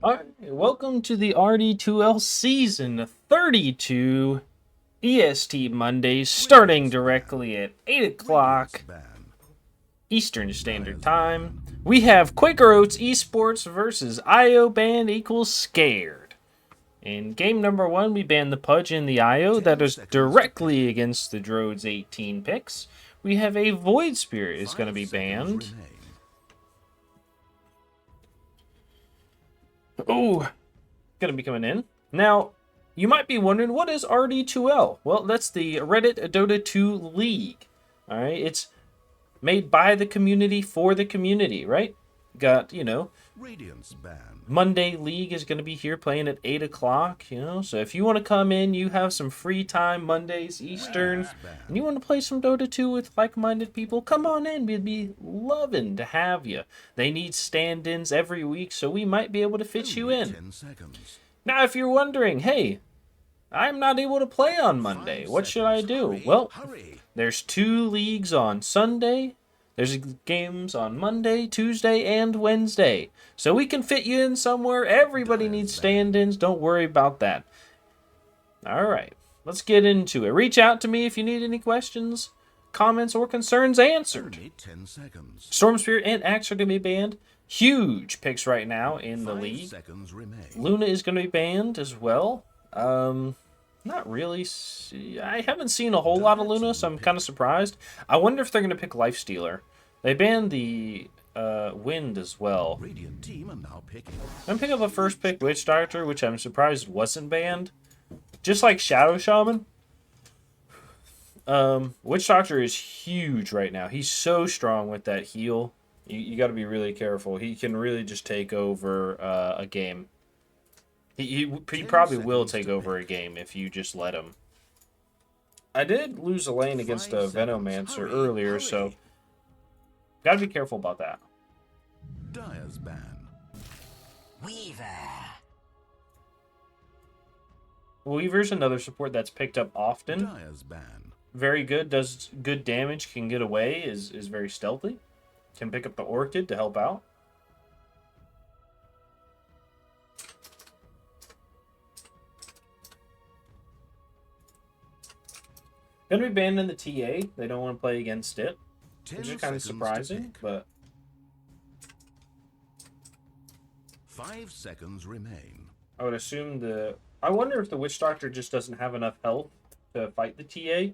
Alright, welcome to the RD2L Season 32 EST Mondays, starting directly at 8 o'clock Eastern Standard Time. We have Quaker Oats Esports versus IO banned equals scared. In game number 1, we banned the Pudge and the IO. That is directly against the Droid's 18 picks. We have a Void Spirit is going to be banned. Oh, going to be coming in. Now, you might be wondering, what is RD2L? Well, that's the Reddit Dota 2 League. All right, it's made by the community for the community, right? Got, Monday League is going to be here playing at 8 o'clock, So if you want to come in, you have some free time Mondays Eastern, and you want to play some Dota 2 with like-minded people, come on in. We'd be loving to have you. They need stand-ins every week, so we might be able to fit you in. Now, if you're wondering, hey, I'm not able to play on Monday. What should I do? Well, there's 2 leagues on Sunday. There's games on Monday, Tuesday, and Wednesday. So we can fit you in somewhere. Everybody needs stand-ins. Don't worry about that. All right, let's get into it. Reach out to me if you need any questions, comments, or concerns answered. Storm Spirit and Axe are going to be banned. Huge picks right now in the league. Luna is going to be banned as well. Not really. I haven't seen a whole lot of Luna, so I'm kind of surprised. I wonder if they're going to pick Lifestealer. They banned the Wind as well. I'm picking up a first pick Witch Doctor, which I'm surprised wasn't banned. Just like Shadow Shaman. Witch Doctor is huge right now. He's so strong with that heal. You got to be really careful. He can really just take over a game. He probably will take over a game if you just let him. I did lose a lane against a Venomancer earlier, so gotta be careful about that. Dyer's ban. Weaver's another support that's picked up often. Dyer's ban. Very good, does good damage, can get away, is very stealthy. Can pick up the Orchid to help out. Gonna be banned in the TA. They don't want to play against it, which is kind of surprising, but 5 seconds remain. I would assume I wonder if the Witch Doctor just doesn't have enough health to fight the TA,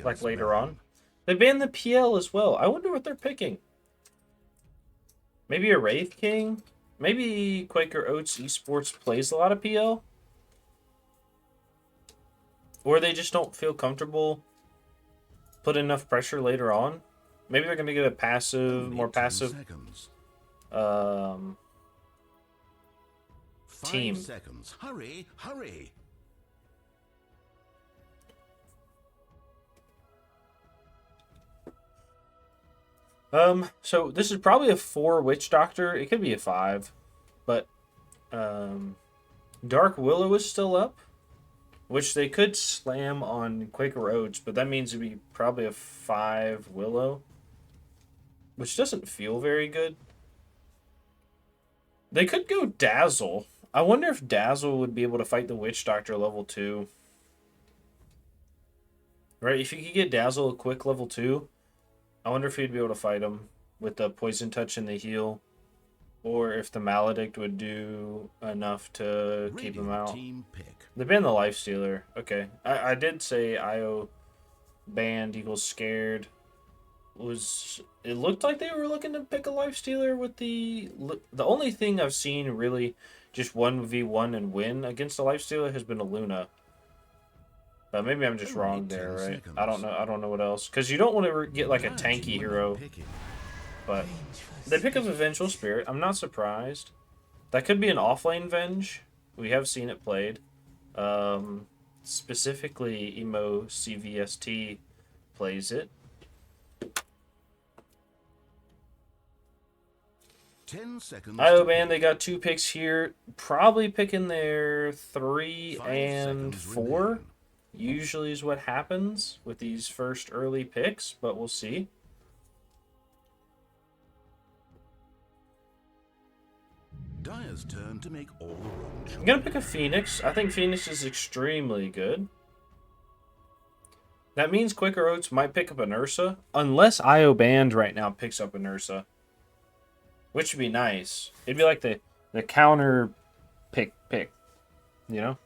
like later on. They banned the PL as well. I wonder what they're picking. Maybe a Wraith King? Maybe Quaker Oats Esports plays a lot of PL? Or they just don't feel comfortable put enough pressure later on. Maybe they're going to get a passive, more passive team. 5 seconds. Hurry, hurry. So this is probably a 4 Witch Doctor. It could be a 5. But Dark Willow is still up. Which they could slam on Quaker Oats, but that means it'd be probably a 5 Willow. Which doesn't feel very good. They could go Dazzle. I wonder if Dazzle would be able to fight the Witch Doctor level 2. Right, if you could get Dazzle a quick level 2, I wonder if he'd be able to fight him with the Poison Touch and the heal. Or if the Maledict would do enough to keep him out. They banned the Lifestealer. Okay. I did say IO banned equals scared. It looked like they were looking to pick a Lifestealer with the only thing I've seen really just 1v1 and win against a Lifestealer has been a Luna. But maybe I'm just wrong there, right? I don't know what else. Because you don't want to get like a tanky hero. But they pick up a Vengeful Spirit. I'm not surprised. That could be an offlane Venge. We have seen it played. Specifically, Emo CVST plays it. 10 seconds. IO band, they got 2 picks here. Probably picking their 3 and 4. Usually is what happens with these first early picks, but we'll see. Dire's turn to make all the wrong choices. I'm gonna pick a Phoenix. I think Phoenix is extremely good. That means Quaker Oats might pick up an Ursa, unless IO Band right now picks up an Ursa, which would be nice. It'd be like the counter pick, you know?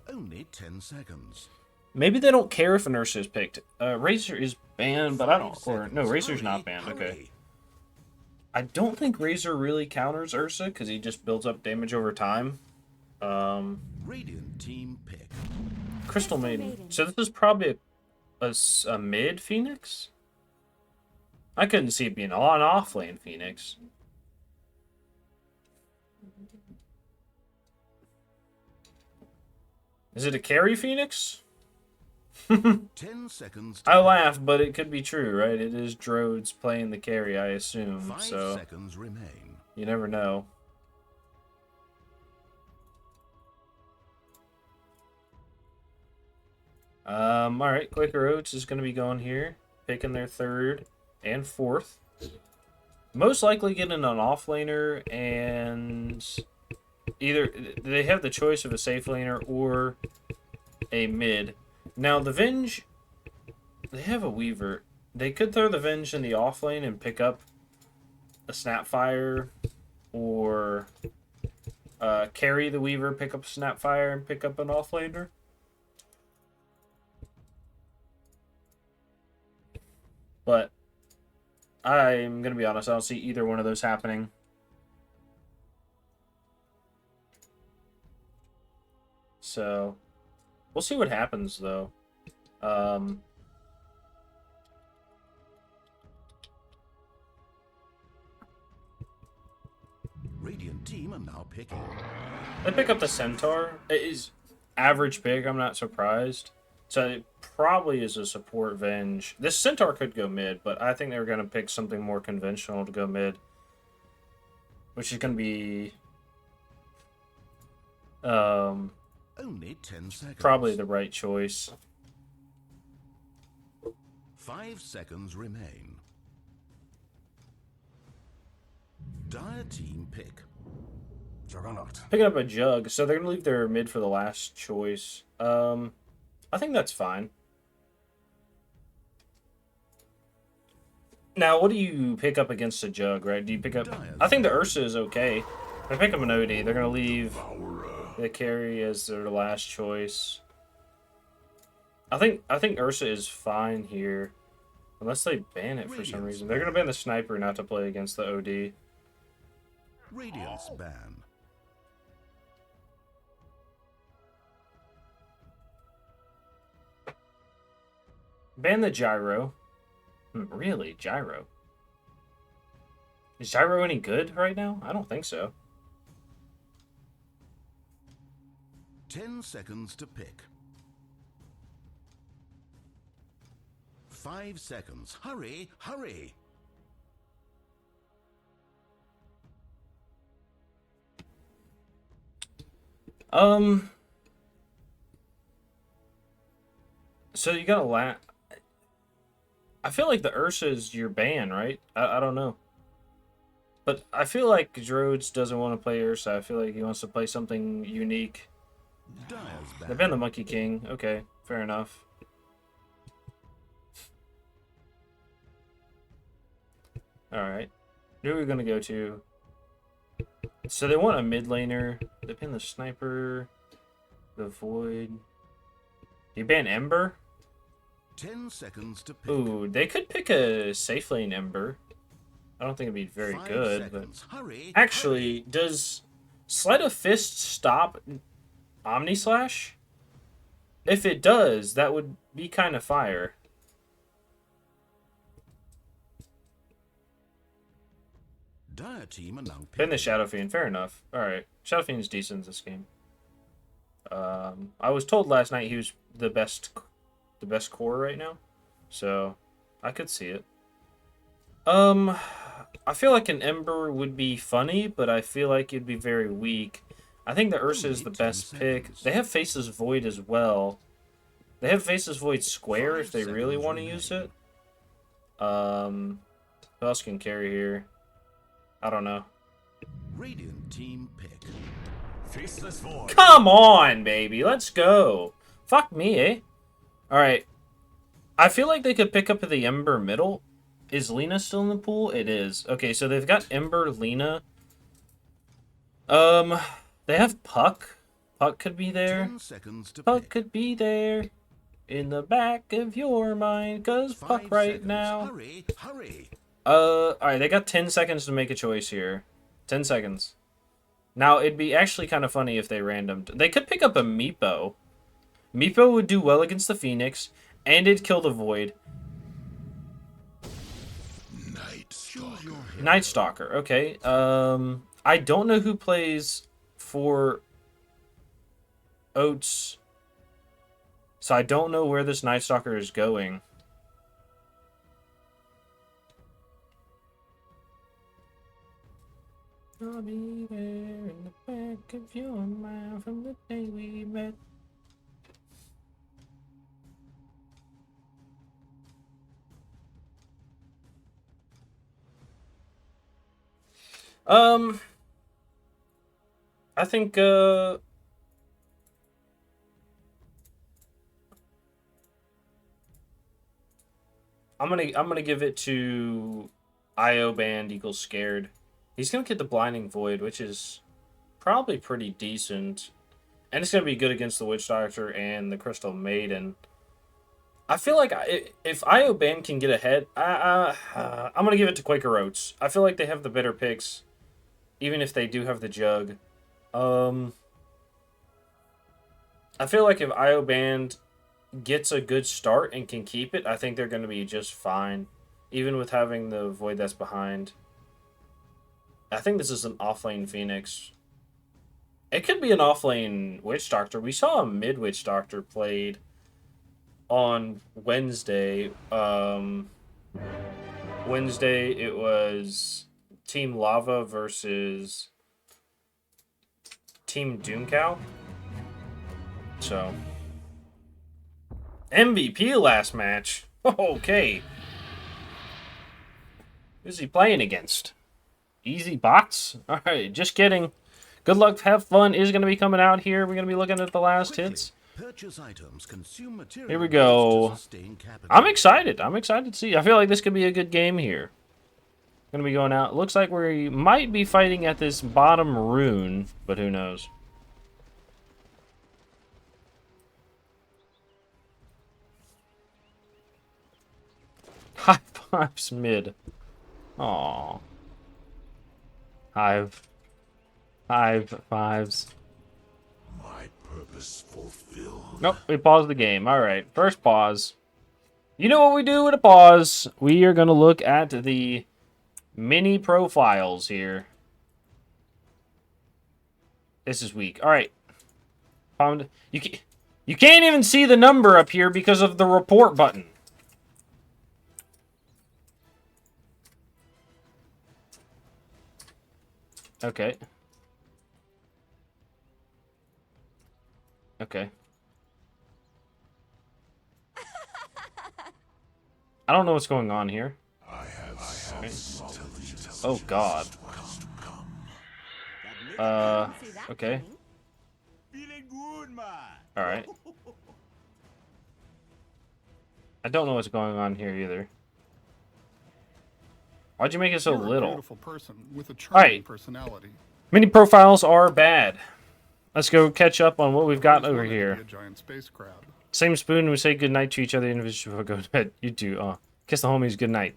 Only 10 seconds. Maybe they don't care if an Ursa is picked. Razor is banned, but I don't. 5 Or no, seconds. Razor's Hurry, not banned. Okay. hurry. I don't think Razor really counters Ursa because he just builds up damage over time. Radiant team pick. Crystal Maiden. So this is probably a mid Phoenix? I couldn't see it being an off-lane Phoenix. Is it a carry Phoenix? 10 seconds. I laugh, but it could be true, right? It is Drodes playing the carry, I assume. 5 So seconds remain. you never know. Alright, Quaker Oats is going to be going here, picking their third and fourth. Most likely getting an offlaner, and either they have the choice of a safe laner or a mid. Now, the Venge, they have a Weaver. They could throw the Venge in the offlane and pick up a Snapfire, or carry the Weaver, pick up a Snapfire, and pick up an offlaner. But I'm going to be honest, I don't see either one of those happening. So, we'll see what happens, though. Radiant team are now picking. They pick up the Centaur. It is average pick, I'm not surprised. So it probably is a support Venge. This Centaur could go mid, but I think they're going to pick something more conventional to go mid. Which is going to be... Only 10 seconds. probably the right choice. 5 seconds remain. Dire team pick. Juggernaut. Picking up a Jug, so they're going to leave their mid for the last choice. I think that's fine. Now, what do you pick up against a Jug, right? Do you pick up... I think the Ursa is okay. If I pick up an OD, they're going to leave the carry as their last choice. I think Ursa is fine here. Unless they ban it for some reason. They're going to ban the Sniper not to play against the OD. Radiance ban. Ban the Gyro. Really? Gyro? Is Gyro any good right now? I don't think so. 10 seconds to pick. 5 seconds. Hurry, hurry. So you gotta I feel like the Ursa is your ban, right? I don't know. But I feel like Drodes doesn't want to play Ursa. I feel like he wants to play something unique. Dire's They ban. ban the Monkey King. Okay, fair enough. Alright. Who are we gonna go to? So they want a mid laner. They ban the Sniper. The Void. Do you ban Ember? 10 seconds to pick. Ooh, they could pick a safe lane Ember. I don't think it'd be very 5 good, but... seconds. Hurry, Actually, hurry. does Sleight of Fist stop Omni Slash? If it does, that would be kind of fire. Dire team are now Ban picking. the Shadow Fiend, fair enough. Alright, Shadow Fiend's decent in this game. I was told last night he was the best core right now, so I could see it. I feel like an Ember would be funny, but I feel like it'd be very weak. I think the Ursa is the best pick. They have Faceless Void as well. They have Faceless Void Square if they really want to use it. Who else can carry here? I don't know. Radiant team pick. Faceless void. Come on, baby. Let's go. Fuck me, eh? Alright. I feel like they could pick up the Ember middle. Is Lena still in the pool? It is. Okay, so they've got Ember, Lena. They have Puck. Puck could be there. 10 seconds to Puck pick. could be there. In the back of your mind. Cause 5 Puck right seconds. now. Hurry, hurry. Alright, they got 10 seconds to make a choice here. 10 seconds. Now, it'd be actually kind of funny if they randomed. They could pick up a Meepo. Meepo would do well against the Phoenix, and it'd kill the Void. Night Stalker, okay. I don't know who plays for Oats, so I don't know where this Night Stalker is going. I'll be there in the back of your mind from the day we met. I think I'm gonna give it to IO Band equals Scared. He's gonna get the Blinding Void, which is probably pretty decent. And it's gonna be good against the Witch Doctor and the Crystal Maiden. I feel like if IO Band can get ahead, I'm gonna give it to Quaker Oats. I feel like they have the better picks, even if they do have the Jug. I feel like if IO Band gets a good start and can keep it, I think they're going to be just fine, even with having the Void that's behind. I think this is an offlane Phoenix. It could be an offlane Witch Doctor. We saw a mid Witch Doctor played on Wednesday. Wednesday it was Team Lava versus Team Doomcow. So MVP last match. Okay. Who's he playing against? Easy bots? Alright, just kidding. Good luck, have fun is going to be coming out here. We're going to be looking at the last hits. Purchase items, consume material Here we go. to sustain capital. I'm excited. I'm excited to see. I feel like this could be a good game here. Going to be going out. Looks like we might be fighting at this bottom rune, but who knows. High fives mid. Aww. Hive fives. My purpose fulfilled. Nope, we paused the game. Alright, first pause. You know what we do with a pause? We are going to look at the mini profiles here. This is weak. Alright. You can't even see the number up here because of the report button. Okay. Okay. I don't know what's going on here. Oh God. Okay. Alright. I don't know what's going on here either. Why'd you make it so You're a little? beautiful person with a charming Alright. personality. Mini profiles are bad. Let's go catch up on what we've got Always over wanted to here. be a giant space crab. Same spoon, we say goodnight to each other individually before go to bed. You do, kiss the homies goodnight.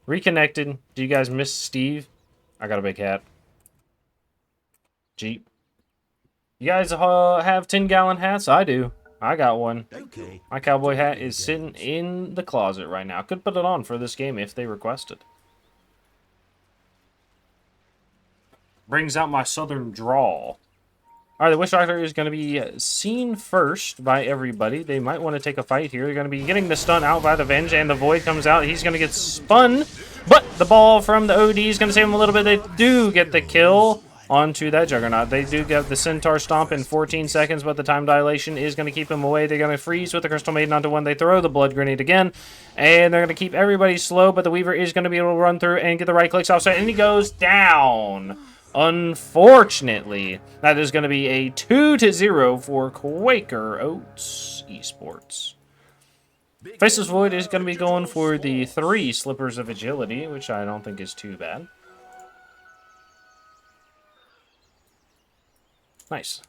Reconnected. Do you guys miss Steve? I got a big hat. Jeep. You guys have 10-gallon hats? I do. I got one. Okay. My cowboy hat is sitting in the closet right now. Could put it on for this game if they requested. Brings out my southern drawl. Alright, the Witch Doctor is going to be seen first by everybody. They might want to take a fight here. They're going to be getting the stun out by the Venge, and the Void comes out. He's going to get spun, but the ball from the OD is going to save him a little bit. They do get the kill onto that Juggernaut. They do get the Centaur Stomp in 14 seconds, but the time dilation is going to keep him away. They're going to freeze with the Crystal Maiden onto one. They throw the Blood Grenade again, and they're going to keep everybody slow, but the Weaver is going to be able to run through and get the right clicks off, and he goes down. Unfortunately, that is going to be a 2-0 for Quaker Oats Esports. Faceless Void is going to be going for the 3 Slippers of Agility, which I don't think is too bad. Nice.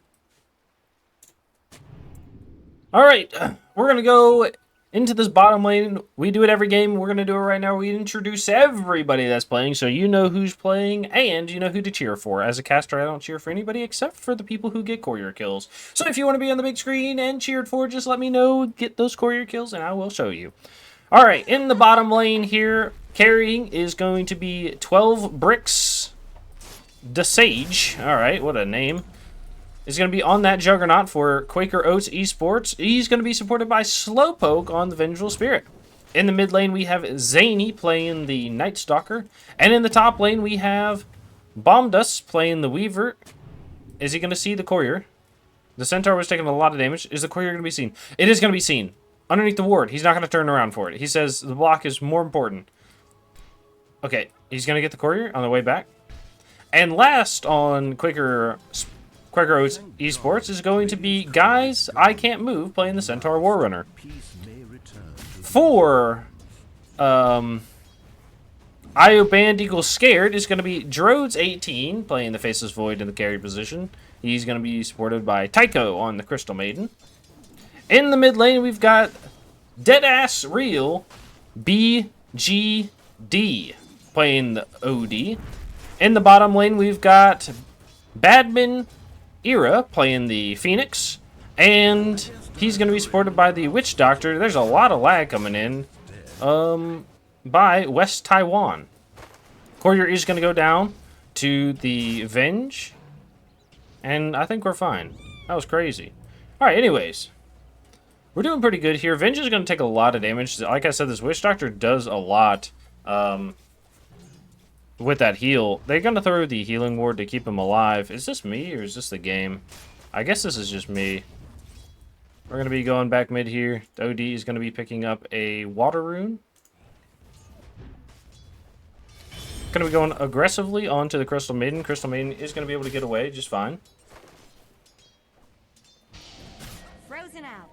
Alright, we're going to go into this bottom lane. We do it every game. We're going to do it right now. We introduce everybody that's playing, so you know who's playing, and you know who to cheer for. As a caster, I don't cheer for anybody except for the people who get courier kills. So if you want to be on the big screen and cheered for, just let me know, get those courier kills, and I will show you. Alright, in the bottom lane here, carrying is going to be 12 Bricks the Sage. Alright, what a name. Is going to be on that Juggernaut for Quaker Oats Esports. He's going to be supported by Slowpoke on the Vengeful Spirit. In the mid lane, we have Zany playing the Night Stalker. And in the top lane, we have Bombdus playing the Weaver. Is he going to see the Courier? The Centaur was taking a lot of damage. Is the Courier going to be seen? It is going to be seen. Underneath the ward. He's not going to turn around for it. He says the block is more important. Okay, he's going to get the Courier on the way back. And last on Quaker Oats Esports is going to be Guys I Can't Move playing the Centaur Warrunner. For IO Band equals Scared is going to be Drodes18 playing the Faceless Void in the carry position. He's going to be supported by Tycho on the Crystal Maiden. In the mid lane, we've got Deadass Real BGD playing the OD. In the bottom lane, we've got Badman Era playing the Phoenix, and he's going to be supported by the Witch Doctor. There's a lot of lag coming in by West Taiwan. Courier is going to go down to the Venge, and I think we're fine. That was crazy. Alright, anyways, we're doing pretty good here. Venge is going to take a lot of damage. Like I said, this Witch Doctor does a lot with that heal. They're going to throw the healing ward to keep him alive. Is this me or is this the game? I guess this is just me. We're going to be going back mid here. The OD is going to be picking up a water rune. Going to be going aggressively onto the Crystal Maiden. Crystal Maiden is going to be able to get away just fine. Frozen out.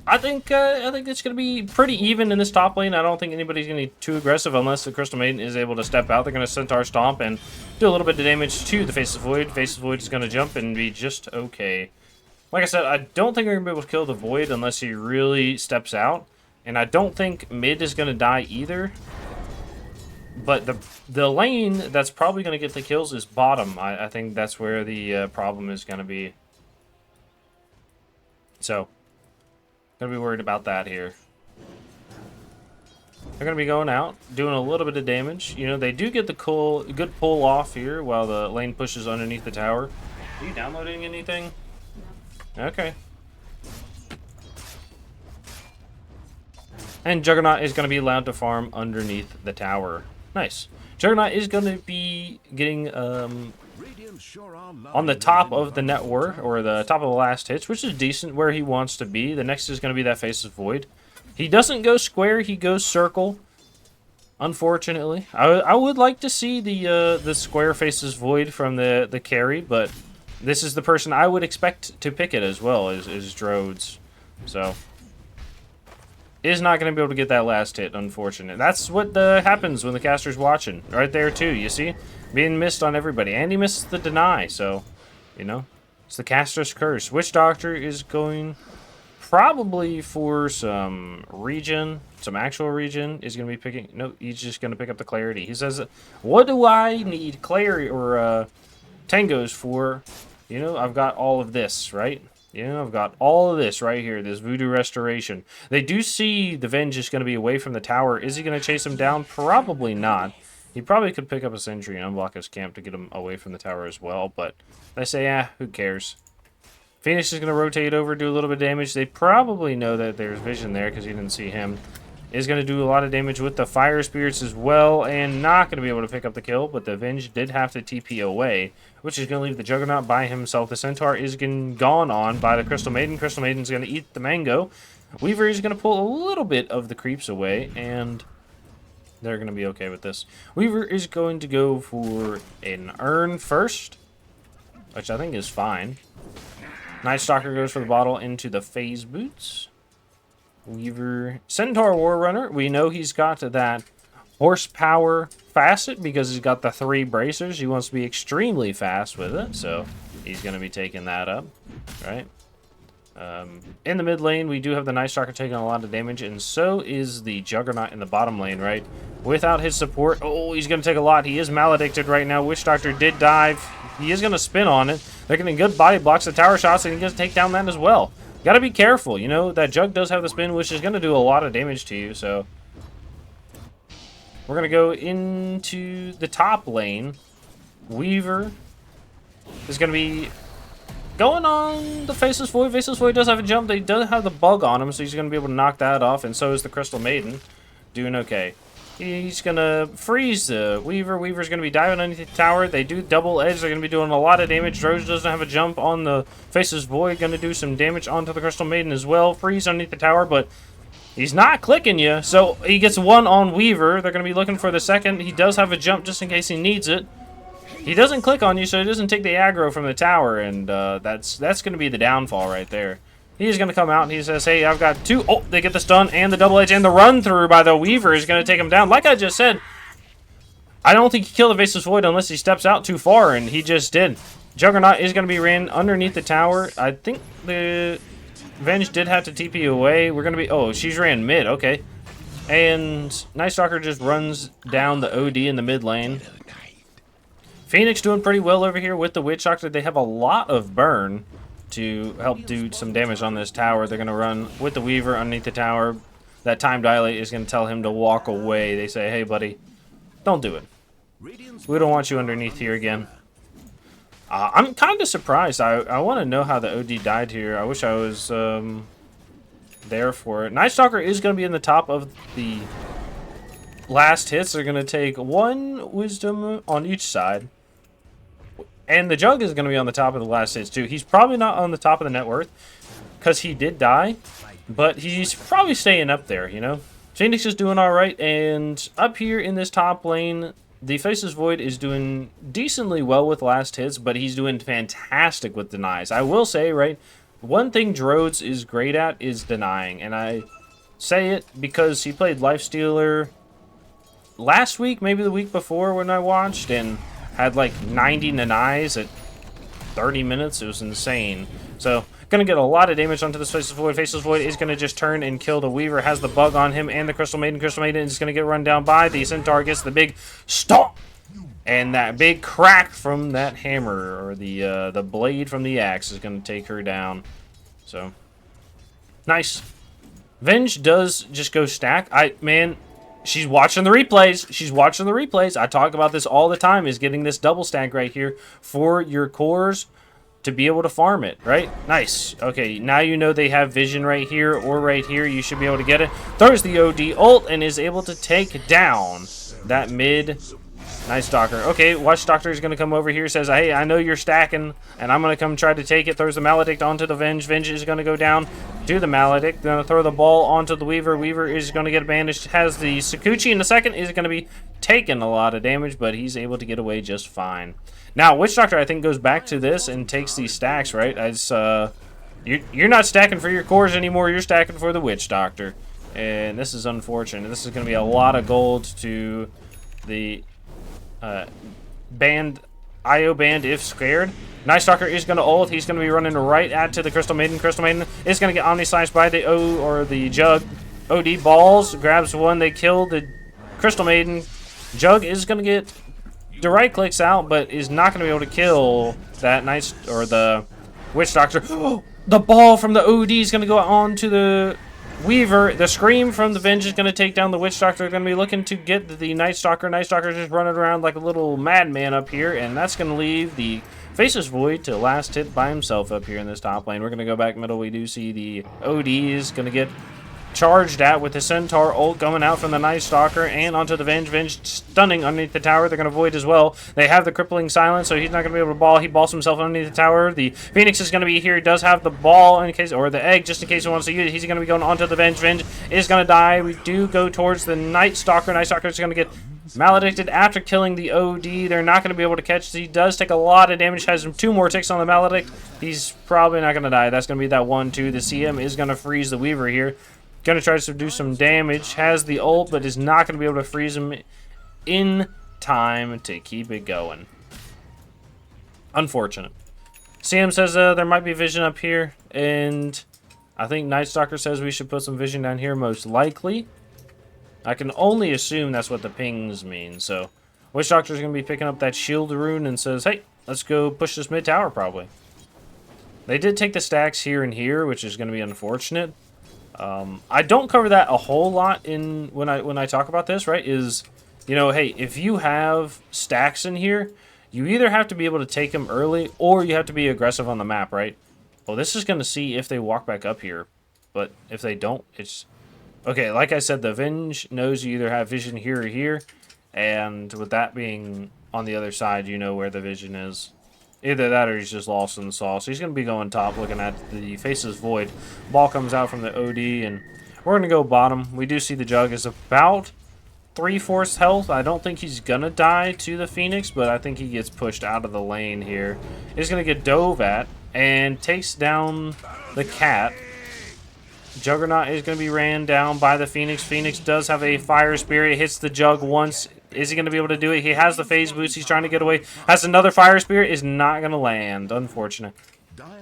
I think it's going to be pretty even in this top lane. I don't think anybody's going to be too aggressive unless the Crystal Maiden is able to step out. They're going to Centaur Stomp and do a little bit of damage to the Faceless Void. Faceless Void is going to jump and be just okay. Like I said, I don't think we're going to be able to kill the Void unless he really steps out. And I don't think mid is going to die either. But the lane that's probably going to get the kills is bottom. I think that's where the problem is going to be. So gonna be worried about that here. They're gonna be going out, doing a little bit of damage. You know, they do get the good pull off here while the lane pushes underneath the tower. Are you downloading anything? Okay. And Juggernaut is gonna be allowed to farm underneath the tower. Nice. Juggernaut is gonna be getting on the top of the network, or the top of the last hits, which is decent where he wants to be. The next is going to be that Faceless Void. He doesn't go square, he goes circle. Unfortunately, I would like to see the square Faceless Void from the carry, but this is the person I would expect to pick it as well, is Drodes. So is not going to be able to get that last hit, unfortunate. That's what happens when the caster's watching. Right there, too, you see? Being missed on everybody. And he missed the deny, so, you know, it's the caster's curse. Witch Doctor is going probably for some regen, some actual regen. Is going to be picking, no, he's just going to pick up the clarity. He says, what do I need clarity or tangos for? You know, I've got all of this, right? You know, I've got all of this right here, this Voodoo Restoration. They do see the Venge is going to be away from the tower. Is he going to chase him down? Probably not. He probably could pick up a sentry and unblock his camp to get him away from the tower as well, but they say, who cares? Phoenix is going to rotate over, do a little bit of damage. They probably know that there's vision there because he didn't see him. Is going to do a lot of damage with the Fire Spirits as well, and not going to be able to pick up the kill, but the Venge did have to TP away, which is going to leave the Juggernaut by himself. The Centaur is gone on by the Crystal Maiden. Crystal Maiden's going to eat the mango. Weaver is going to pull a little bit of the creeps away, and They're going to be okay with this. Weaver is going to go for an Urn first, which I think is fine. Night Stalker goes for the bottle into the Phase Boots. Weaver, Centaur War Runner. We know he's got that horsepower facet because he's got the 3 bracers. He wants to be extremely fast with it, so he's going to be taking that up, right? In the mid lane, we do have the Night Stalker taking a lot of damage, and so is the Juggernaut in the bottom lane, right? Without his support, oh, he's going to take a lot. He is maledicted right now. Witch Doctor did dive. He is going to spin on it. They're getting good body blocks, the tower shots, and he's going to take down that as well. Got to be careful, you know, that Jug does have the spin, which is going to do a lot of damage to you, so we're going to go into the top lane. Weaver is going to be going on the Faceless Void. Faceless Void does have a jump. They does have the bug on him, so he's going to be able to knock that off, and so is the Crystal Maiden. Doing okay. He's going to freeze the Weaver. Weaver's going to be diving underneath the tower. They do double edge. They're going to be doing a lot of damage. Droge doesn't have a jump on the Faceless Void. Going to do some damage onto the Crystal Maiden as well. Freeze underneath the tower, but he's not clicking you. So he gets 1 on Weaver. They're going to be looking for the second. He does have a jump just in case he needs it. He doesn't click on you, so he doesn't take the aggro from the tower, and that's going to be the downfall right there. He's going to come out, and he says, hey, I've got 2. Oh, they get the stun and the double edge, and the run-through by the Weaver is going to take him down. Like I just said, I don't think he killed the Faceless Void unless he steps out too far, and he just did. Juggernaut is going to be ran underneath the tower. I think the Venge did have to TP away. We're going to be... Oh, she's ran mid. Okay. And Night Stalker just runs down the OD in the mid lane. Phoenix doing pretty well over here with the Witch Doctor. They have a lot of burn to help do some damage on this tower. They're going to run with the Weaver underneath the tower. That time dilate is going to tell him to walk away. They say, hey, buddy, don't do it. We don't want you underneath here again. I'm kind of surprised. I want to know how the OD died here. I wish I was there for it. Night Stalker is going to be in the top of the last hits. They're going to take 1 wisdom on each side. And the Jug is going to be on the top of the last hits, too. He's probably not on the top of the net worth because he did die, but he's probably staying up there, you know? Phoenix is doing all right, and up here in this top lane, the Faceless Void is doing decently well with last hits, but he's doing fantastic with denies. I will say, right, one thing Drodes is great at is denying, and I say it because he played Lifestealer last week, maybe the week before when I watched, and had like 90 denies at 30 minutes. It was insane. So, gonna get a lot of damage onto this Faceless Void. Faceless Void is gonna just turn and kill the Weaver. Has the bug on him and the Crystal Maiden. Crystal Maiden is gonna get run down by the Centaur. Gets the big stomp and that big crack from that hammer, or the blade from the axe, is gonna take her down. So, nice. Venge does just go stack. Man, she's watching the replays. She's watching the replays. I talk about this all the time, is getting this double stack right here for your cores to be able to farm it, right? Nice. Okay, now you know they have vision right here or right here. You should be able to get it. Throws the OD ult and is able to take down that mid Night Stalker. Okay, Watch Doctor is going to come over here, says, hey, I know you're stacking, and I'm going to come try to take it. Throws the Maledict onto the Venge. Venge is going to go down to the Maledict. Going to throw the ball onto the Weaver. Weaver is going to get banished. Has the Sakuchi in the second. Is going to be taking a lot of damage, but he's able to get away just fine. Now, Witch Doctor, I think, goes back to this and takes these stacks, right? As you're not stacking for your cores anymore. You're stacking for the Witch Doctor. And this is unfortunate. This is going to be a lot of gold to the IO band if scared. Night Stalker is going to ult. He's going to be running right at to the Crystal Maiden. Crystal Maiden is going to get Omni-Sliced by the the Jug. OD balls, grabs one. They kill the Crystal Maiden. Jug is going to get the right clicks out, but is not going to be able to kill that the Witch Doctor. The ball from the OD is going to go on to the Weaver. The scream from the Venge is going to take down the Witch Doctor. They're going to be looking to get the Night Stalker. Night Stalker just running around like a little madman up here, and that's going to leave the Faceless Void to last hit by himself up here in this top lane. We're going to go back middle. We do see the OD is going to get charged at with the Centaur ult coming out from the Night Stalker and onto the Venge. Venge stunning underneath the tower. They're going to void as well. They have the crippling silence, so he's not going to be able to ball. He balls himself underneath the tower. The Phoenix is going to be here. He does have the ball in case, or the egg, just in case he wants to use it. He's going to be going onto the Venge. Venge is going to die. We do go towards the Night Stalker. Night Stalker is going to get maledicted after killing the OD. They're not going to be able to catch. He does take a lot of damage. Has 2 more ticks on the maledict. He's probably not going to die. That's going to be that 1-2. The CM is going to freeze the Weaver here. Going to try to do some damage. Has the ult, but is not going to be able to freeze him in time to keep it going. Unfortunate. CM says there might be vision up here, and I think Night Stalker says we should put some vision down here most likely. I can only assume that's what the pings mean. So Witch Doctor's going to be picking up that shield rune and says, hey, let's go push this mid tower probably. They did take the stacks here and here, which is going to be unfortunate. I don't cover that a whole lot in when I talk about this, right? Is, you know, hey, if you have stacks in here, you either have to be able to take them early or you have to be aggressive on the map, right? Well, this is going to see if they walk back up here. But if they don't, it's... Okay, like I said, the Venge knows you either have vision here or here, and with that being on the other side, you know where the vision is. Either that or he's just lost in the sauce. So he's going to be going top, looking at the Faceless Void. Ball comes out from the OD, and we're going to go bottom. We do see the Jug is about 3/4 health. I don't think he's going to die to the Phoenix, but I think he gets pushed out of the lane here. He's going to get dove at, and takes down the Cat. Juggernaut is going to be ran down by the Phoenix. Phoenix does have a Fire Spirit. Hits the Jug once. Is he going to be able to do it? He has the phase boost. He's trying to get away. Has another Fire Spirit. Is not going to land. Unfortunate.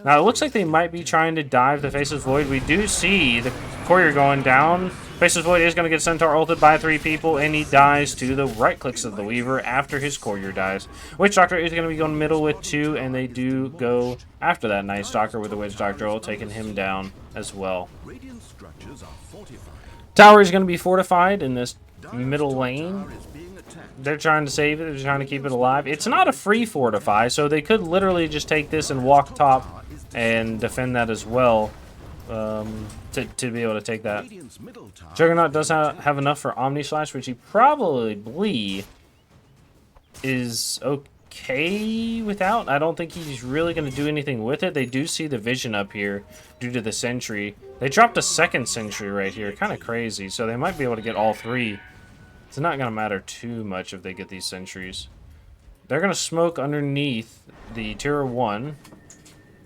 Now, it looks like they might be trying to dive the Faceless Void. We do see the Courier going down. Faceless Void is going to get Centaur ulted by 3 people, and he dies to the right clicks of the Weaver after his Courier dies. Witch Doctor is going to be going middle with 2, and they do go after that Night Stalker with the Witch Doctor ult, taking him down as well. Radiant structures are fortified. Tower is going to be fortified in this middle lane. They're trying to save it. They're trying to keep it alive. It's not a free fortify, so they could literally just take this and walk top and defend that as well to be able to take that. Juggernaut does have enough for Omni Slash, which he probably is okay without. I don't think he's really going to do anything with it. They do see the vision up here due to the sentry. They dropped a second sentry right here. Kind of crazy. So they might be able to get all 3. It's not going to matter too much if they get these sentries. They're going to smoke underneath the tier 1.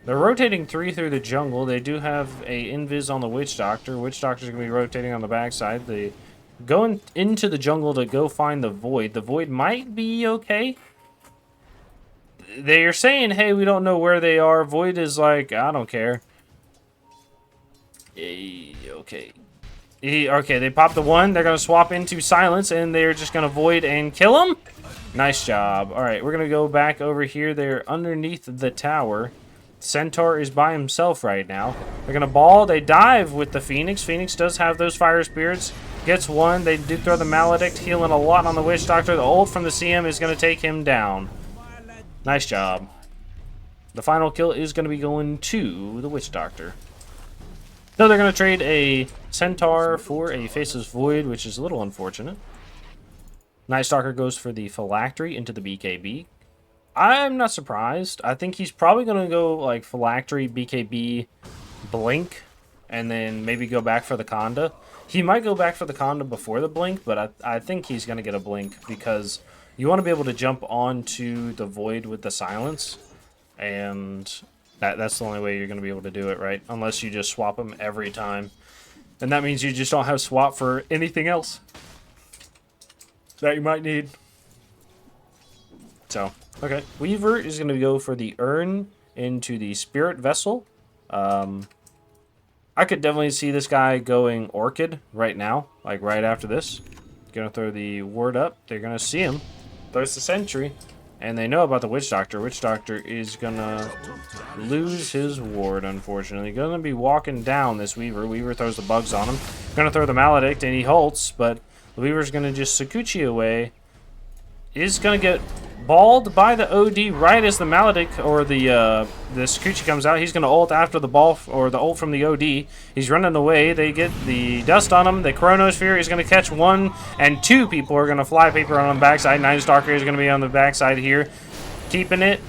They're rotating 3 through the jungle. They do have a invis on the Witch Doctor. Witch Doctor's going to be rotating on the backside. They go into the jungle to go find the Void. The Void might be okay. They're saying, hey, we don't know where they are. Void is like, I don't care. Okay. Okay, they popped the 1. They're going to swap into Silence, and they're just going to Void and kill him. Nice job. All right, we're going to go back over here. They're underneath the tower. Centaur is by himself right now. They're going to ball. They dive with the Phoenix. Phoenix does have those Fire Spirits. Gets 1. They do throw the Maledict, healing a lot on the Witch Doctor. The ult from the CM is going to take him down. Nice job. The final kill is going to be going to the Witch Doctor. So they're going to trade a Centaur for a Faceless Void, which is a little unfortunate. Night Stalker goes for the Phylactery into the BKB. I'm not surprised. I think he's probably going to go like Phylactery, BKB, Blink, and then maybe go back for the Conda. He might go back for the Conda before the Blink, but I think he's going to get a Blink because you want to be able to jump onto the Void with the Silence, and that's the only way you're going to be able to do it, right? Unless you just swap them every time. And that means you just don't have swap for anything else that you might need. So, okay. Weaver is going to go for the Urn into the Spirit Vessel. I could definitely see this guy going Orchid right now, like right after this. Going to throw the ward up. They're going to see him. Throws the sentry. And they know about the Witch Doctor. Witch Doctor is going to lose his ward, unfortunately. Going to be walking down this Weaver. Weaver throws the bugs on him. Going to throw the Maledict, and he halts, but the Weaver's going to just Sakuchi away. Is going to get Balled by the OD right as the Maledict or the Sakuchi comes out. He's going to ult after the ball or the ult from the OD. He's running away. They get the dust on him. The Chronosphere is going to catch 1 and 2 people are going to fly paper on the backside. Night Stalker is going to be on the backside here. Keeping it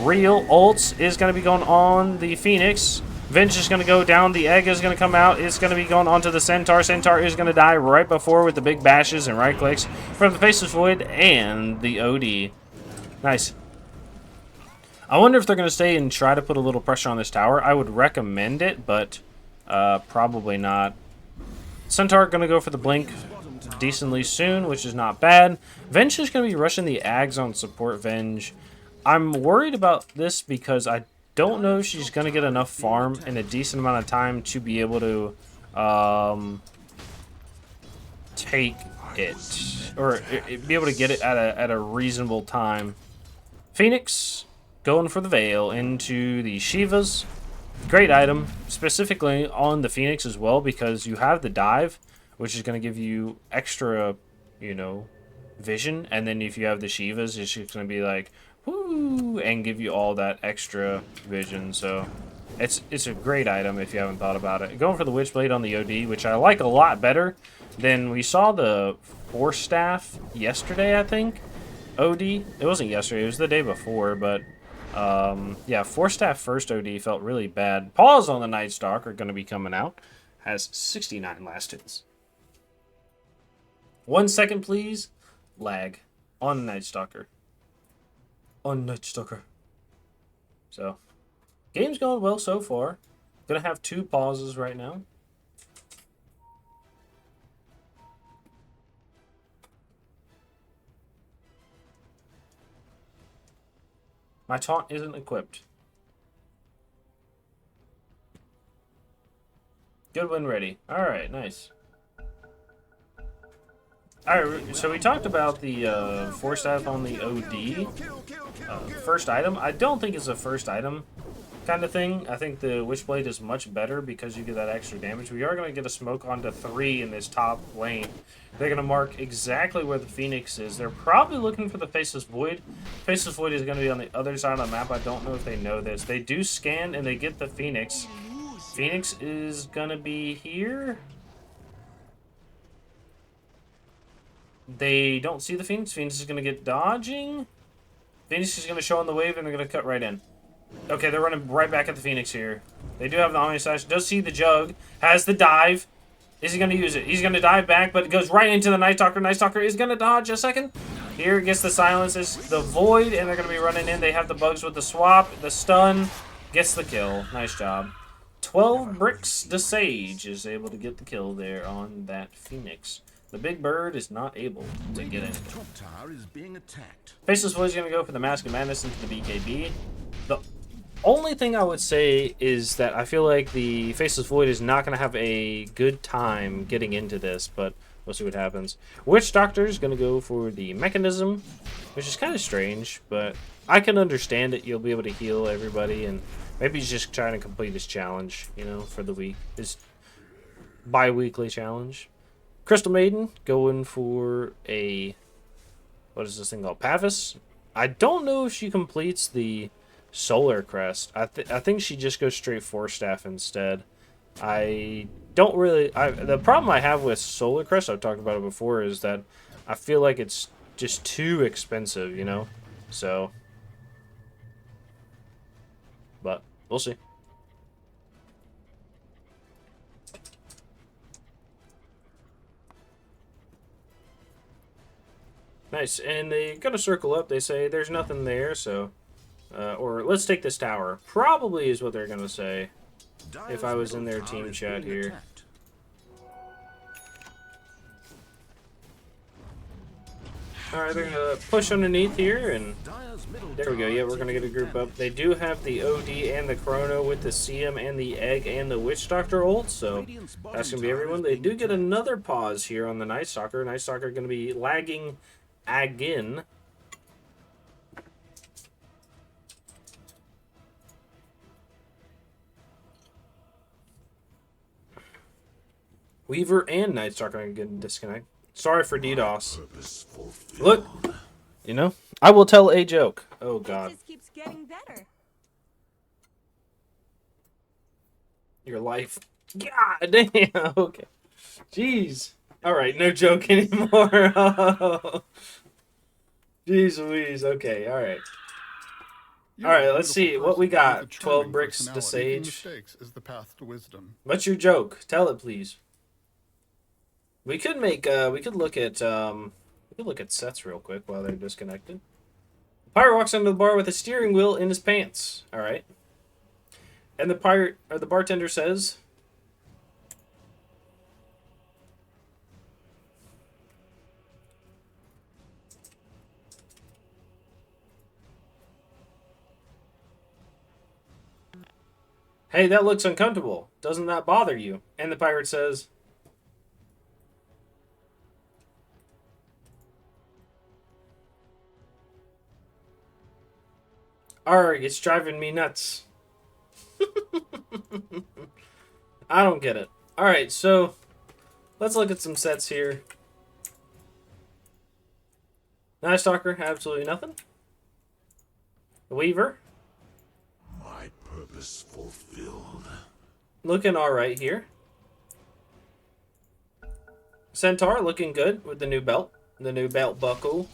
real. Ults is going to be going on the Phoenix. Venge is going to go down. The egg is going to come out. It's going to be going onto the Centaur. Centaur is going to die right before with the big bashes and right clicks from the Faceless Void and the OD. Nice. I wonder if they're going to stay and try to put a little pressure on this tower. I would recommend it, but probably not. Centaur going to go for the blink decently soon, which is not bad. Venge is going to be rushing the Ags on support Venge. I'm worried about this because I don't know if she's going to get enough farm in a decent amount of time to be able to take it. Or be able to get it at a reasonable time. Phoenix going for the Veil into the Shivas. Great item, specifically on the Phoenix as well, because you have the dive, which is going to give you extra, you know, vision. And then if you have the Shivas, it's just going to be like, whoo, and give you all that extra vision. So it's a great item if you haven't thought about it. Going for the Witchblade on the OD, which I like a lot better than we saw the Force Staff yesterday, I think. OD, it wasn't yesterday, it was the day before, but yeah, Force Staff first OD felt really bad. Paws on the Night Stalker are going to be coming out. Has 69 last hits. 1 second, please. Lag on Night Stalker. On Night Stalker. So, game's going well so far. Gonna have 2 pauses right now. My taunt isn't equipped. Good win ready. Alright, nice. Alright, so we talked about the Force Staff on the OD. First item. I don't think it's a first item kind of thing. I think the Witchblade is much better because you get that extra damage. We are going to get a smoke onto 3 in this top lane. They're going to mark exactly where the Phoenix is. They're probably looking for the Faceless Void. Faceless Void is going to be on the other side of the map. I don't know if they know this. They do scan and they get the Phoenix. Phoenix is going to be here. They don't see the Phoenix. Phoenix is going to get dodging. Phoenix is going to show on the wave and they're going to cut right in. Okay, they're running right back at the Phoenix here. They do have the Omni Slash. Does see the Jug. Has the dive. Is he going to use it? He's going to dive back, but it goes right into the Night Stalker. Night Stalker is going to dodge a second. Here gets the silences, the Void, and they're going to be running in. They have the bugs with the swap, the stun. Gets the kill. Nice job. 12 bricks. The Sage is able to get the kill there on that Phoenix. The Big Bird is not able to get in. Top tower is being attacked. Faceless Void is going to go for the Mask of Madness into the BKB. The only thing I would say is that I feel like the Faceless Void is not going to have a good time getting into this, but we'll see what happens. Witch Doctor is going to go for the Mechanism, which is kind of strange, but I can understand it. You'll be able to heal everybody, and maybe he's just trying to complete his challenge, you know, for the week. His bi-weekly challenge. Crystal Maiden going for a, what is this thing called? Pavis? I don't know if she completes the Solar Crest. I think she just goes straight Force Staff instead. I don't really... the problem I have with Solar Crest, I've talked about it before, is that I feel like it's just too expensive, you know? So... but, we'll see. Nice, and they got to circle up. They say there's nothing there, so... or let's take this tower. Probably is what they're going to say if I was in their team chat here. Alright, they're going to push underneath here, and there we go. Yeah, we're going to get a group up. They do have the OD and the Chrono with the CM and the Egg and the Witch Doctor ult, so that's going to be everyone. They do get another pause here on the Night Stalker. Night Stalker going to be lagging again. Weaver and Night Stalker are going to disconnect. Sorry for DDoS. Look, You know? I will tell a joke. Oh, It God. just keeps getting better. Your life. God damn. Okay. Jeez. Alright, no joke anymore. Jeez Louise. Okay, alright. You're a Alright, let's beautiful see. What we person with a got? 12 charming bricks to personality. Making sage. mistakes is the path to wisdom. What's your joke? Tell it, please. We could make, we could look at sets real quick while they're disconnected. The pirate walks into the bar with a steering wheel in his pants. Alright. And the bartender says, "Hey, that looks uncomfortable. Doesn't that bother you?" And the pirate says, "Arg, it's driving me nuts." I don't get it. Alright, so let's look at some sets here. Night Stalker, absolutely nothing. The Weaver, My purpose fulfilled. looking alright here. Centaur, looking good with the new belt. The new belt buckle.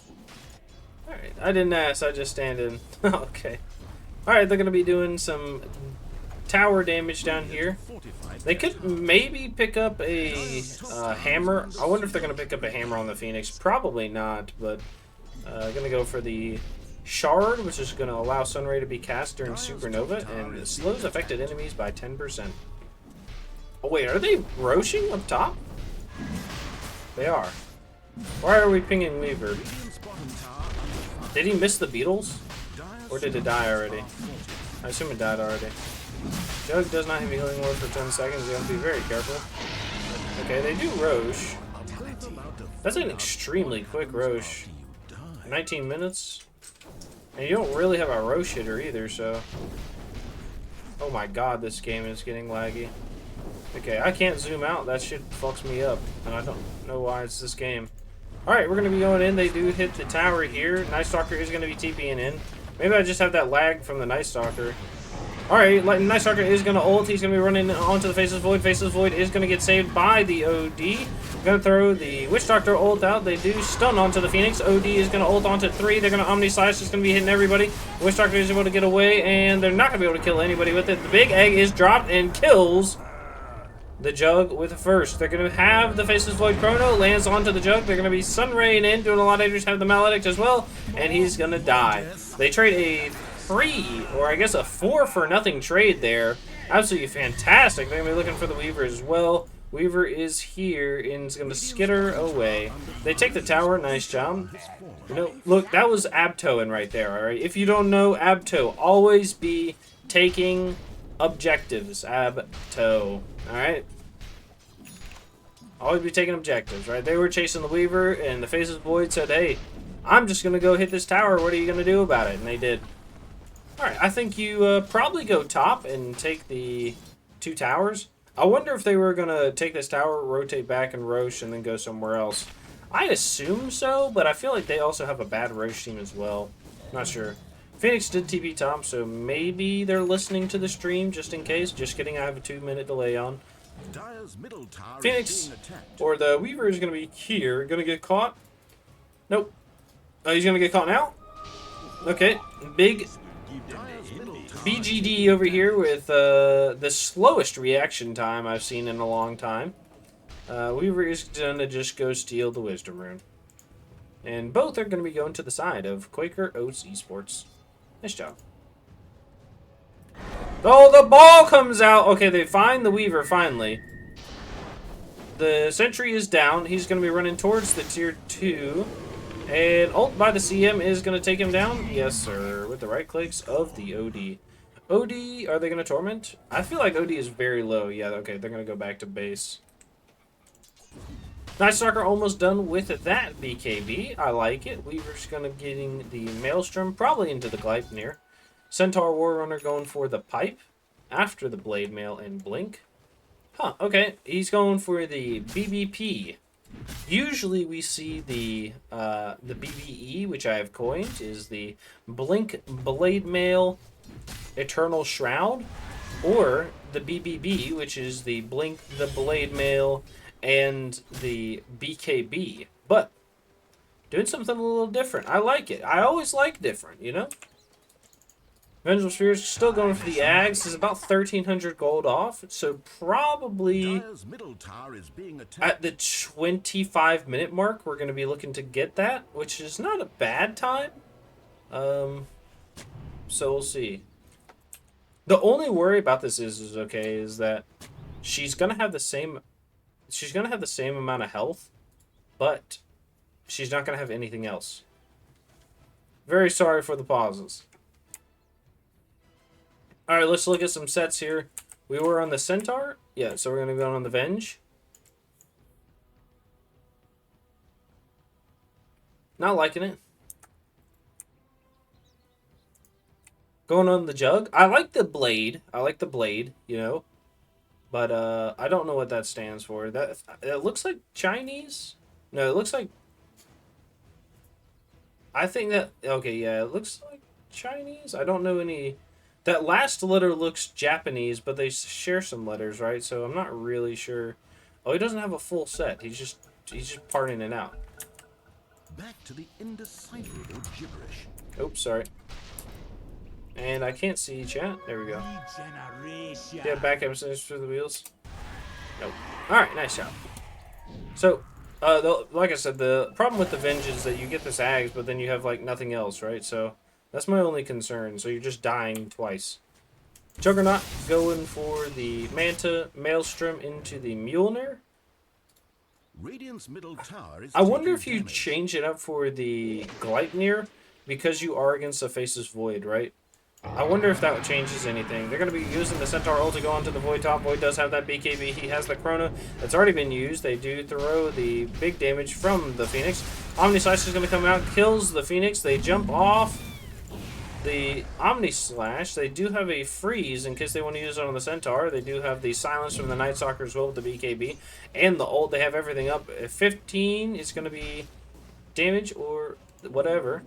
Alright, I didn't ask, I just stand in. Okay. Alright, they're going to be doing some tower damage down here. They could maybe pick up a hammer. I wonder if they're going to pick up a hammer on the Phoenix. Probably not, but going to go for the Shard, which is going to allow Sunray to be cast during Supernova, and it slows affected enemies by 10%. Oh wait, are they roshing up top? They are. Why are we pinging Weaver? Did he miss the Beatles? Or did it die already? I assume it died already. Jug does not have a healing word for 10 seconds. You have to be very careful. Okay, they do Roche. That's an extremely quick Roche. 19 minutes. And you don't really have a Roche hitter either, so... Oh my god, this game is getting laggy. Okay, I can't zoom out. That shit fucks me up. And I don't know why it's this game. Alright, we're going to be going in. They do hit the tower here. Night Stalker is going to be TPing in. Maybe I just have that lag from the Night Stalker. Alright, Night Stalker is going to ult. He's going to be running onto the Faceless Void. Faceless Void is going to get saved by the OD. Going to throw the Witch Doctor ult out. They do stun onto the Phoenix. OD is going to ult onto 3. They're going to Omni Slash. It's going to be hitting everybody. Witch Doctor is able to get away, and they're not going to be able to kill anybody with it. The big egg is dropped and kills the Jug with a first. They're going to have the Faceless Void Chrono. Lands onto the Jug. They're going to be Sunraying in. Doing a lot of damage. Have the Maledict as well. And he's going to die. They trade a 3, or I guess a 4-for-nothing trade there. Absolutely fantastic. They're going to be looking for the Weaver as well. Weaver is here and is going to skitter away. They take the tower. Nice job. You know, look, that was Abtoing right there, alright? If you don't know, Abto, always be taking objectives. Abto. Alright? Always be taking objectives, right? They were chasing the Weaver, and the Faceless Void said, "Hey, I'm just going to go hit this tower. What are you going to do about it?" And they did. Alright, I think you probably go top and take the 2 towers. I wonder if they were going to take this tower, rotate back and Roche, and then go somewhere else. I assume so, but I feel like they also have a bad Roche team as well. Not sure. Phoenix did TP top, so maybe they're listening to the stream just in case. Just kidding, I have a 2-minute delay on. Phoenix, or the Weaver, is going to be here. Going to get caught? Nope. Oh, he's going to get caught now? Okay. Big BGD over here with the slowest reaction time I've seen in a long time. Weaver is going to just go steal the Wisdom Rune. And both are going to be going to the side of Quaker, Oats, Esports. Nice job. Oh, the ball comes out! Okay, they find the Weaver finally. The sentry is down. He's going to be running towards the tier 2. And ult by the CM is going to take him down. Yes, sir. With the right clicks of the OD. OD, are they going to torment? I feel like OD is very low. Yeah, okay, they're going to go back to base. Night Stalker almost done with that BKB. I like it. Weaver's going to getting the Maelstrom, probably into the Gleipnir. Centaur Warrunner going for the Pipe after the Blade Mail and Blink. Huh, okay. He's going for the BBP. Usually we see the BBE, which I have coined, is the Blink Blade Mail Eternal Shroud, or the BBB, which is the Blink the Blade Mail and the BKB. But doing something a little different. I like it. I always like different, you know? Vengeful Spheres still going for the Ags. Is about 1,300 gold off. So probably Dire's middle tower is being attacked. at the 25-minute mark, we're going to be looking to get that, which is not a bad time. So we'll see. The only worry about this is that she's going to have the same amount of health, but she's not going to have anything else. Very sorry for the pauses. Alright, let's look at some sets here. We were on the Centaur. Yeah, so we're going to go on the Venge. Not liking it. Going on the Jug. I like the Blade. You know. But I don't know what that stands for. It looks like Chinese. No, it looks like... I think that... Okay, yeah, it looks like Chinese. I don't know any... That last letter looks Japanese, but they share some letters, right? So I'm not really sure. Oh, he doesn't have a full set. He's just parting it out. Back to the indecipherable gibberish. Oops, sorry. And I can't see chat. There we go. Yeah, back episodes for the wheels. Nope. Alright, nice job. So, like I said, the problem with the Venge is that you get this Ags, but then you have, like, nothing else, right? So, that's my only concern. So, you're just dying twice. Juggernaut going for the Manta, Maelstrom into the Mjolnir. Radiant's middle tower is I wonder if taking you damage. change it up for the Gleipnir, because you are against the Faceless Void, right? I wonder if that changes anything. They're going to be using the Centaur ult to go onto the Void top. Void does have that BKB. He has the Chrono. That's already been used. They do throw the big damage from the Phoenix. Omni Slash is going to come out, kills the Phoenix. They jump off the Omni Slash. They do have a freeze in case they want to use it on the Centaur. They do have the silence from the Night Stalker as well with the BKB. And the ult, they have everything up. At 15, it's going to be damage or whatever.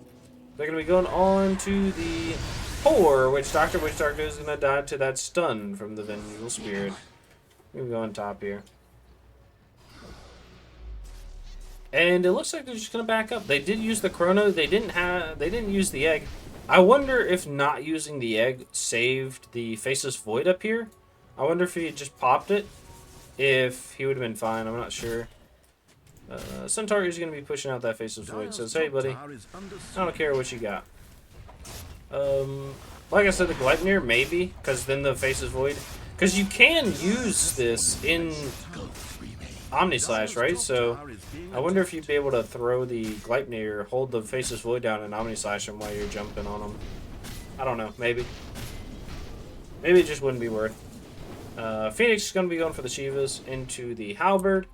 They're going to be going on to the poor Witch Doctor. Witch Doctor is going to die to that stun from the Vengeful Spirit. We're going to go on top here. And it looks like they're just going to back up. They did use the Chrono. They didn't use the Egg. I wonder if not using the Egg saved the Faceless Void up here. I wonder if he had just popped it, if he would have been fine. I'm not sure. Centaur is going to be pushing out that Faceless Void. Says, hey, buddy, I don't care what you got. Like I said, the Gleipnir, maybe, because then the Faceless Void. Because you can use this in Omni Slash, right? So I wonder if you'd be able to throw the Gleipnir, hold the Faceless Void down, and Omni Slash him while you're jumping on him. I don't know. Maybe. Maybe it just wouldn't be worth. Phoenix is going to be going for the Shivas into the Halberd.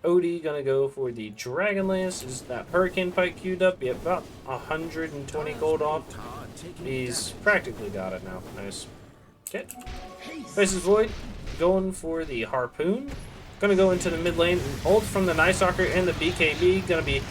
Odie going to go for the Dragonlance. Is that Hurricane Pike queued up? Yep, about 120 gold off. He's practically got it now. Nice. Okay. Faceless Void going for the Harpoon. Going to go into the mid lane. Ult from the Night Stalker and the BKB. Going to be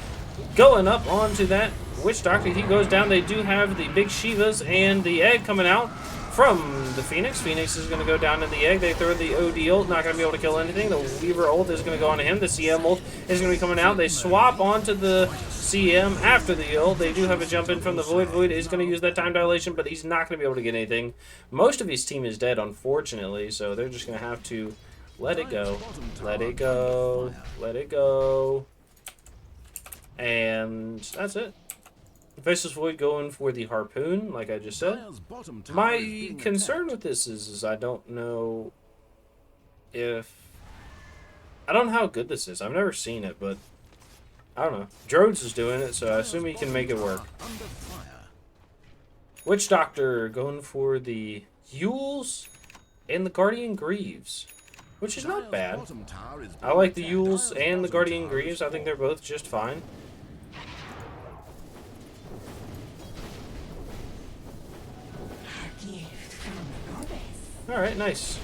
going up onto that Witch Doctor. He goes down. They do have the big Shivas and the Egg coming out from the Phoenix. Phoenix is going to go down in the Egg. They throw the OD ult. Not going to be able to kill anything. The Weaver ult is going to go onto him. The CM ult is going to be coming out. They swap onto the CM after the ult. They do have a jump in from the Void. Void is going to use that time dilation, but he's not going to be able to get anything. Most of his team is dead, unfortunately, so they're just going to have to let it go. Let it go. Let it go. And that's it. Faceless Void going for the Harpoon, like I just said. My concern with this is I don't know if... I don't know how good this is. I've never seen it, but I don't know. Drodes is doing it, so I assume he can make it work. Witch Doctor going for the Yules and the Guardian Greaves, which is not bad. I like the Yules and the Guardian Greaves. I think they're both just fine. Alright, nice.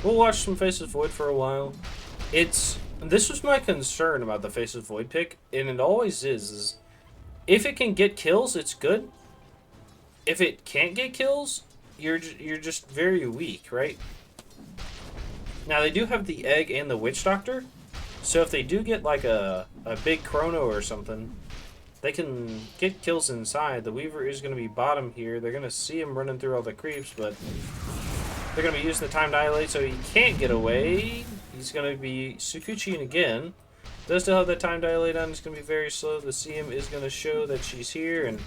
We'll watch some Faces Void for a while. This was my concern about the Faces Void pick, and it always is if it can get kills, it's good. If it can't get kills, you're just very weak, right? Now, they do have the Egg and the Witch Doctor, so if they do get like a big Chrono or something, they can get kills inside. The Weaver is going to be bottom here. They're going to see him running through all the creeps, but they're going to be using the Time Dilate so he can't get away. He's going to be Sukuchiing again. Does still have that Time Dilate on. It's going to be very slow. The CM is going to show that she's here, and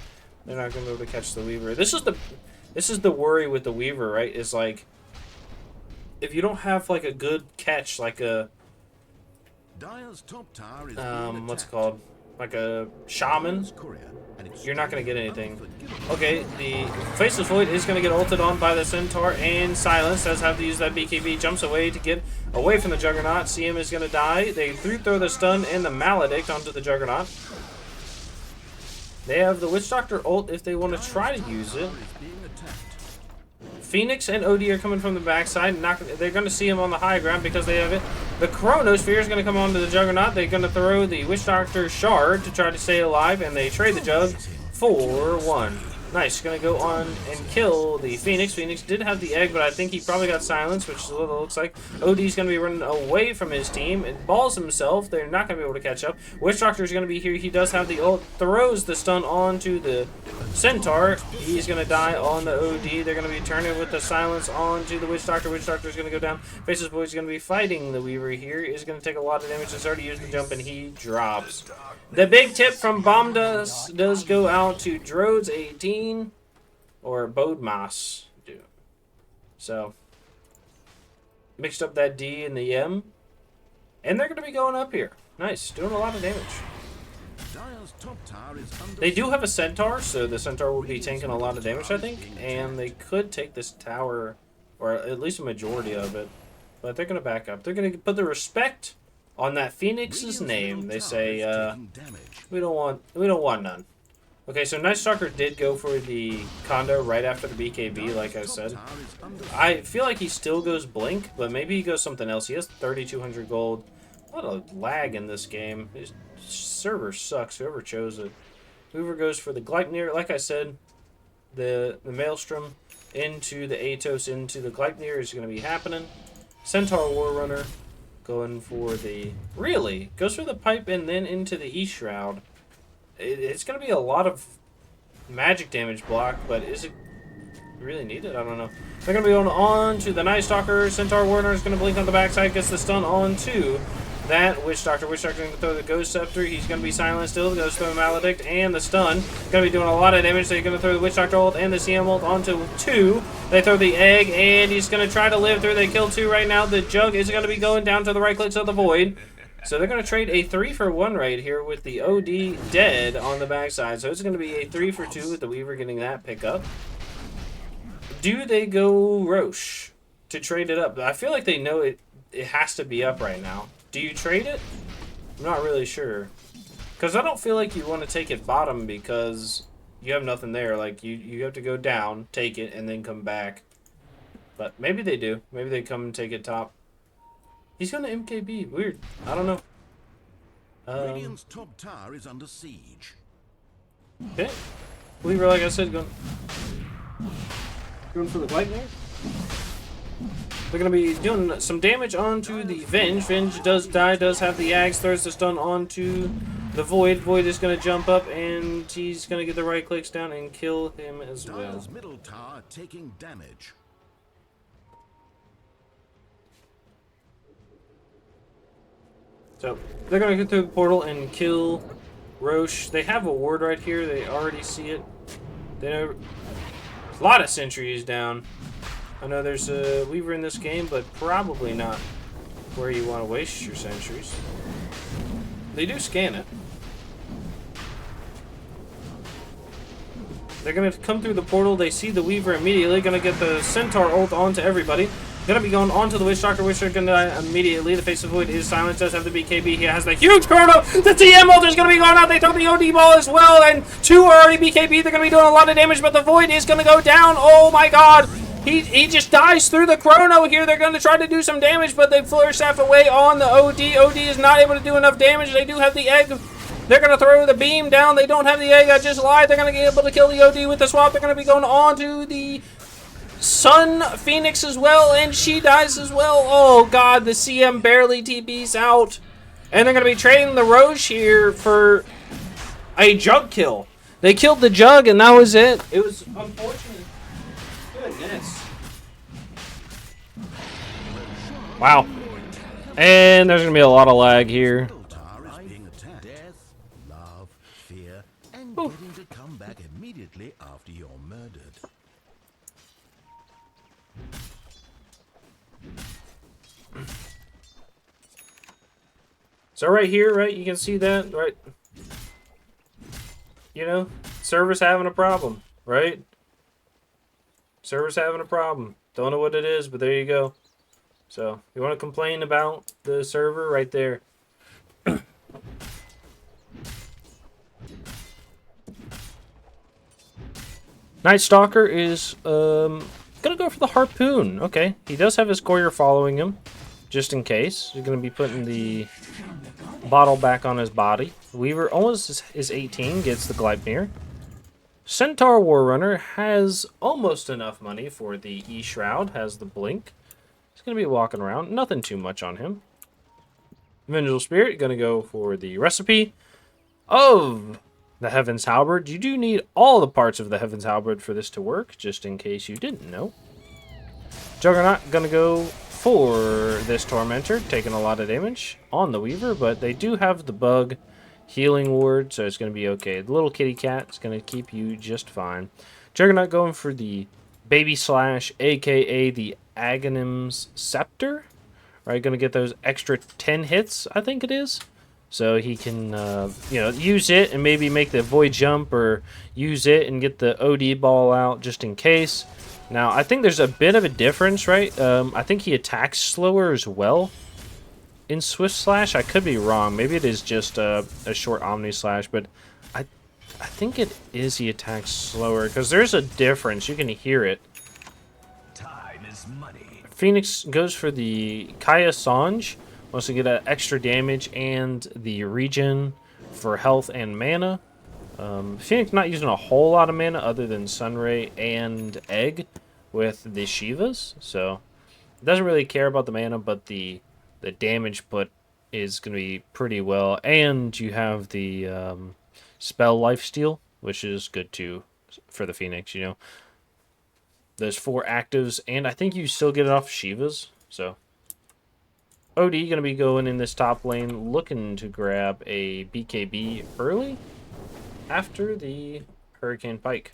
they're not going to be able to catch the Weaver. This is the worry with the Weaver, right? Is like, if you don't have like a good catch, like a Dire's top tower is what's it called? Like a shaman, you're not going to get anything. Okay, the Faceless Void is going to get ulted on by the Centaur and Silence. Does have to use that BKB. Jumps away to get away from the Juggernaut. CM is going to die. They throw the stun and the Maledict onto the Juggernaut. They have the Witch Doctor ult if they want to try to use it. Phoenix and OD are coming from the backside. They're going to see him on the high ground because they have it. The Chronosphere is going to come onto the Juggernaut. They're going to throw the Witch Doctor Shard to try to stay alive, and they trade the Jug for 1. Nice. Going to go on and kill the Phoenix. Phoenix did have the Egg, but I think he probably got silenced, which is what it looks like. OD's going to be running away from his team. It balls himself. They're not going to be able to catch up. Witch Doctor is going to be here. He does have the ult. Throws the stun onto the Centaur. He's going to die on the OD. They're going to be turning with the silence onto the Witch Doctor. Witch Doctor is going to go down. Faceless Void is going to be fighting the Weaver here. Is going to take a lot of damage. It's already used the jump, and he drops. The big tip from Bomb does go out to Drodes18 or Bodmas. So, mixed up that D and the M. And they're going to be going up here. Nice. Doing a lot of damage. They do have a Centaur, so the Centaur will be taking a lot of damage, I think. And they could take this tower, or at least a majority of it. But they're going to back up. They're going to put the respect on that Phoenix's name. They say, we don't want none. Okay, so Night Stalker did go for the Kondo right after the BKB, like I said. I feel like he still goes Blink, but maybe he goes something else. He has 3,200 gold. What a lag in this game. His server sucks, whoever chose it. Whoever goes for the Gleipnir, like I said, the Maelstrom into the Atos, into the Gleipnir is going to be happening. Centaur Warrunner going for the... Really? Goes for the pipe and then into the E-Shroud. It's going to be a lot of magic damage block, but is it really needed? I don't know. They're going to be going on to the Night Stalker. Centaur Warrunner is going to blink on the backside, gets the stun onto that Witch Doctor. Witch Doctor going to throw the Ghost Scepter. He's going to be silent still. Goes throw Maledict and the stun. Going to be doing a lot of damage. They're going to throw the Witch Doctor ult and the CM ult onto 2. They throw the Egg, and he's going to try to live through. They kill 2 right now. The Jug is going to be going down to the right clicks of the Void. So they're going to trade a 3-for-1 right here with the OD dead on the backside. So it's going to be a 3-for-2 with the Weaver getting that pickup. Do they go Roche to trade it up? I feel like they know it has to be up right now. Do you trade it? I'm not really sure. Because I don't feel like you want to take it bottom because you have nothing there. Like, you have to go down, take it, and then come back. But maybe they do. Maybe they come and take it top. He's going to MKB. Weird. I don't know. Radiant's top tower is under siege. Okay. Weaver, like I said, going for the Gleipnir. They're going to be doing some damage onto the Venge. Venge does die, does have the Axe, throws the stun onto the Void. Void is going to jump up, and he's going to get the right clicks down and kill him as well. Dire's middle tower taking damage. So, they're going to get through the portal and kill Roche. They have a ward right here. They already see it. They know a lot of sentries down. I know there's a Weaver in this game, but probably not where you want to waste your sentries. They do scan it. They're going to come through the portal. They see the Weaver immediately. Going to get the Centaur ult onto everybody. Going to be going onto the Witch Doctor. Witch Doctor going to die immediately. The Face of Void is silent. Does have the BKB. He has the huge Chrono. The TM ult is going to be going out. They throw the OD ball as well. And 2 are already BKB. They're going to be doing a lot of damage, but the Void is going to go down. Oh my god. He just dies through the chrono here. They're going to try to do some damage, but they Flare Staff away on the OD. OD is not able to do enough damage. They do have the egg. They're going to throw the beam down. They don't have the egg. I just lied. They're going to be able to kill the OD with the swap. They're going to be going on to the Sun Phoenix as well, and she dies as well. Oh, God, the CM barely TPs out. And they're going to be trading the Roche here for a Jug kill. They killed the Jug, and that was it. It was unfortunate. Goodness. Wow. And there's going to be a lot of lag here. Tower is being attacked. Death, love, fear, and getting to come back immediately after you're murdered. So right here, right, you can see that, right? You know, server's having a problem, right? Server's having a problem. Don't know what it is, but there you go. So, you want to complain about the server right there. Night Stalker is gonna go for the harpoon. Okay, he does have his Quaker following him, just in case. He's gonna be putting the bottle back on his body. Weaver almost is 18, gets the Gleipnir. Centaur Warrunner has almost enough money for the E-Shroud, has the blink. He's going to be walking around, nothing too much on him. Vengeful Spirit, going to go for the recipe of the Heaven's Halberd. You do need all the parts of the Heaven's Halberd for this to work, just in case you didn't know. Juggernaut, going to go for this Tormentor, taking a lot of damage on the Weaver, but they do have the bug healing ward, so it's going to be okay. The little kitty cat is going to keep you just fine. Juggernaut going for the Baby Slash, aka the Aghanim's Scepter. Right, going to get those extra 10 hits, I think it is. So he can, you know, use it and maybe make the Void Jump, or use it and get the OD ball out just in case. Now, I think there's a bit of a difference, right? I think he attacks slower as well in Swift Slash. I could be wrong. Maybe it is just a short Omni Slash, but I think it is he attacks slower, because there's a difference. You can hear it. Time is money. Phoenix goes for the Kaya Sange. Wants to get extra damage and the regen for health and mana. Phoenix not using a whole lot of mana other than Sunray and Egg with the Shivas, so doesn't really care about the mana, but the damage put is going to be pretty well, and you have the spell lifesteal, which is good too for the Phoenix. You know, there's 4 actives, and I think you still get it off Shivas. So OD going to be going in this top lane, looking to grab a BKB early after the Hurricane Pike.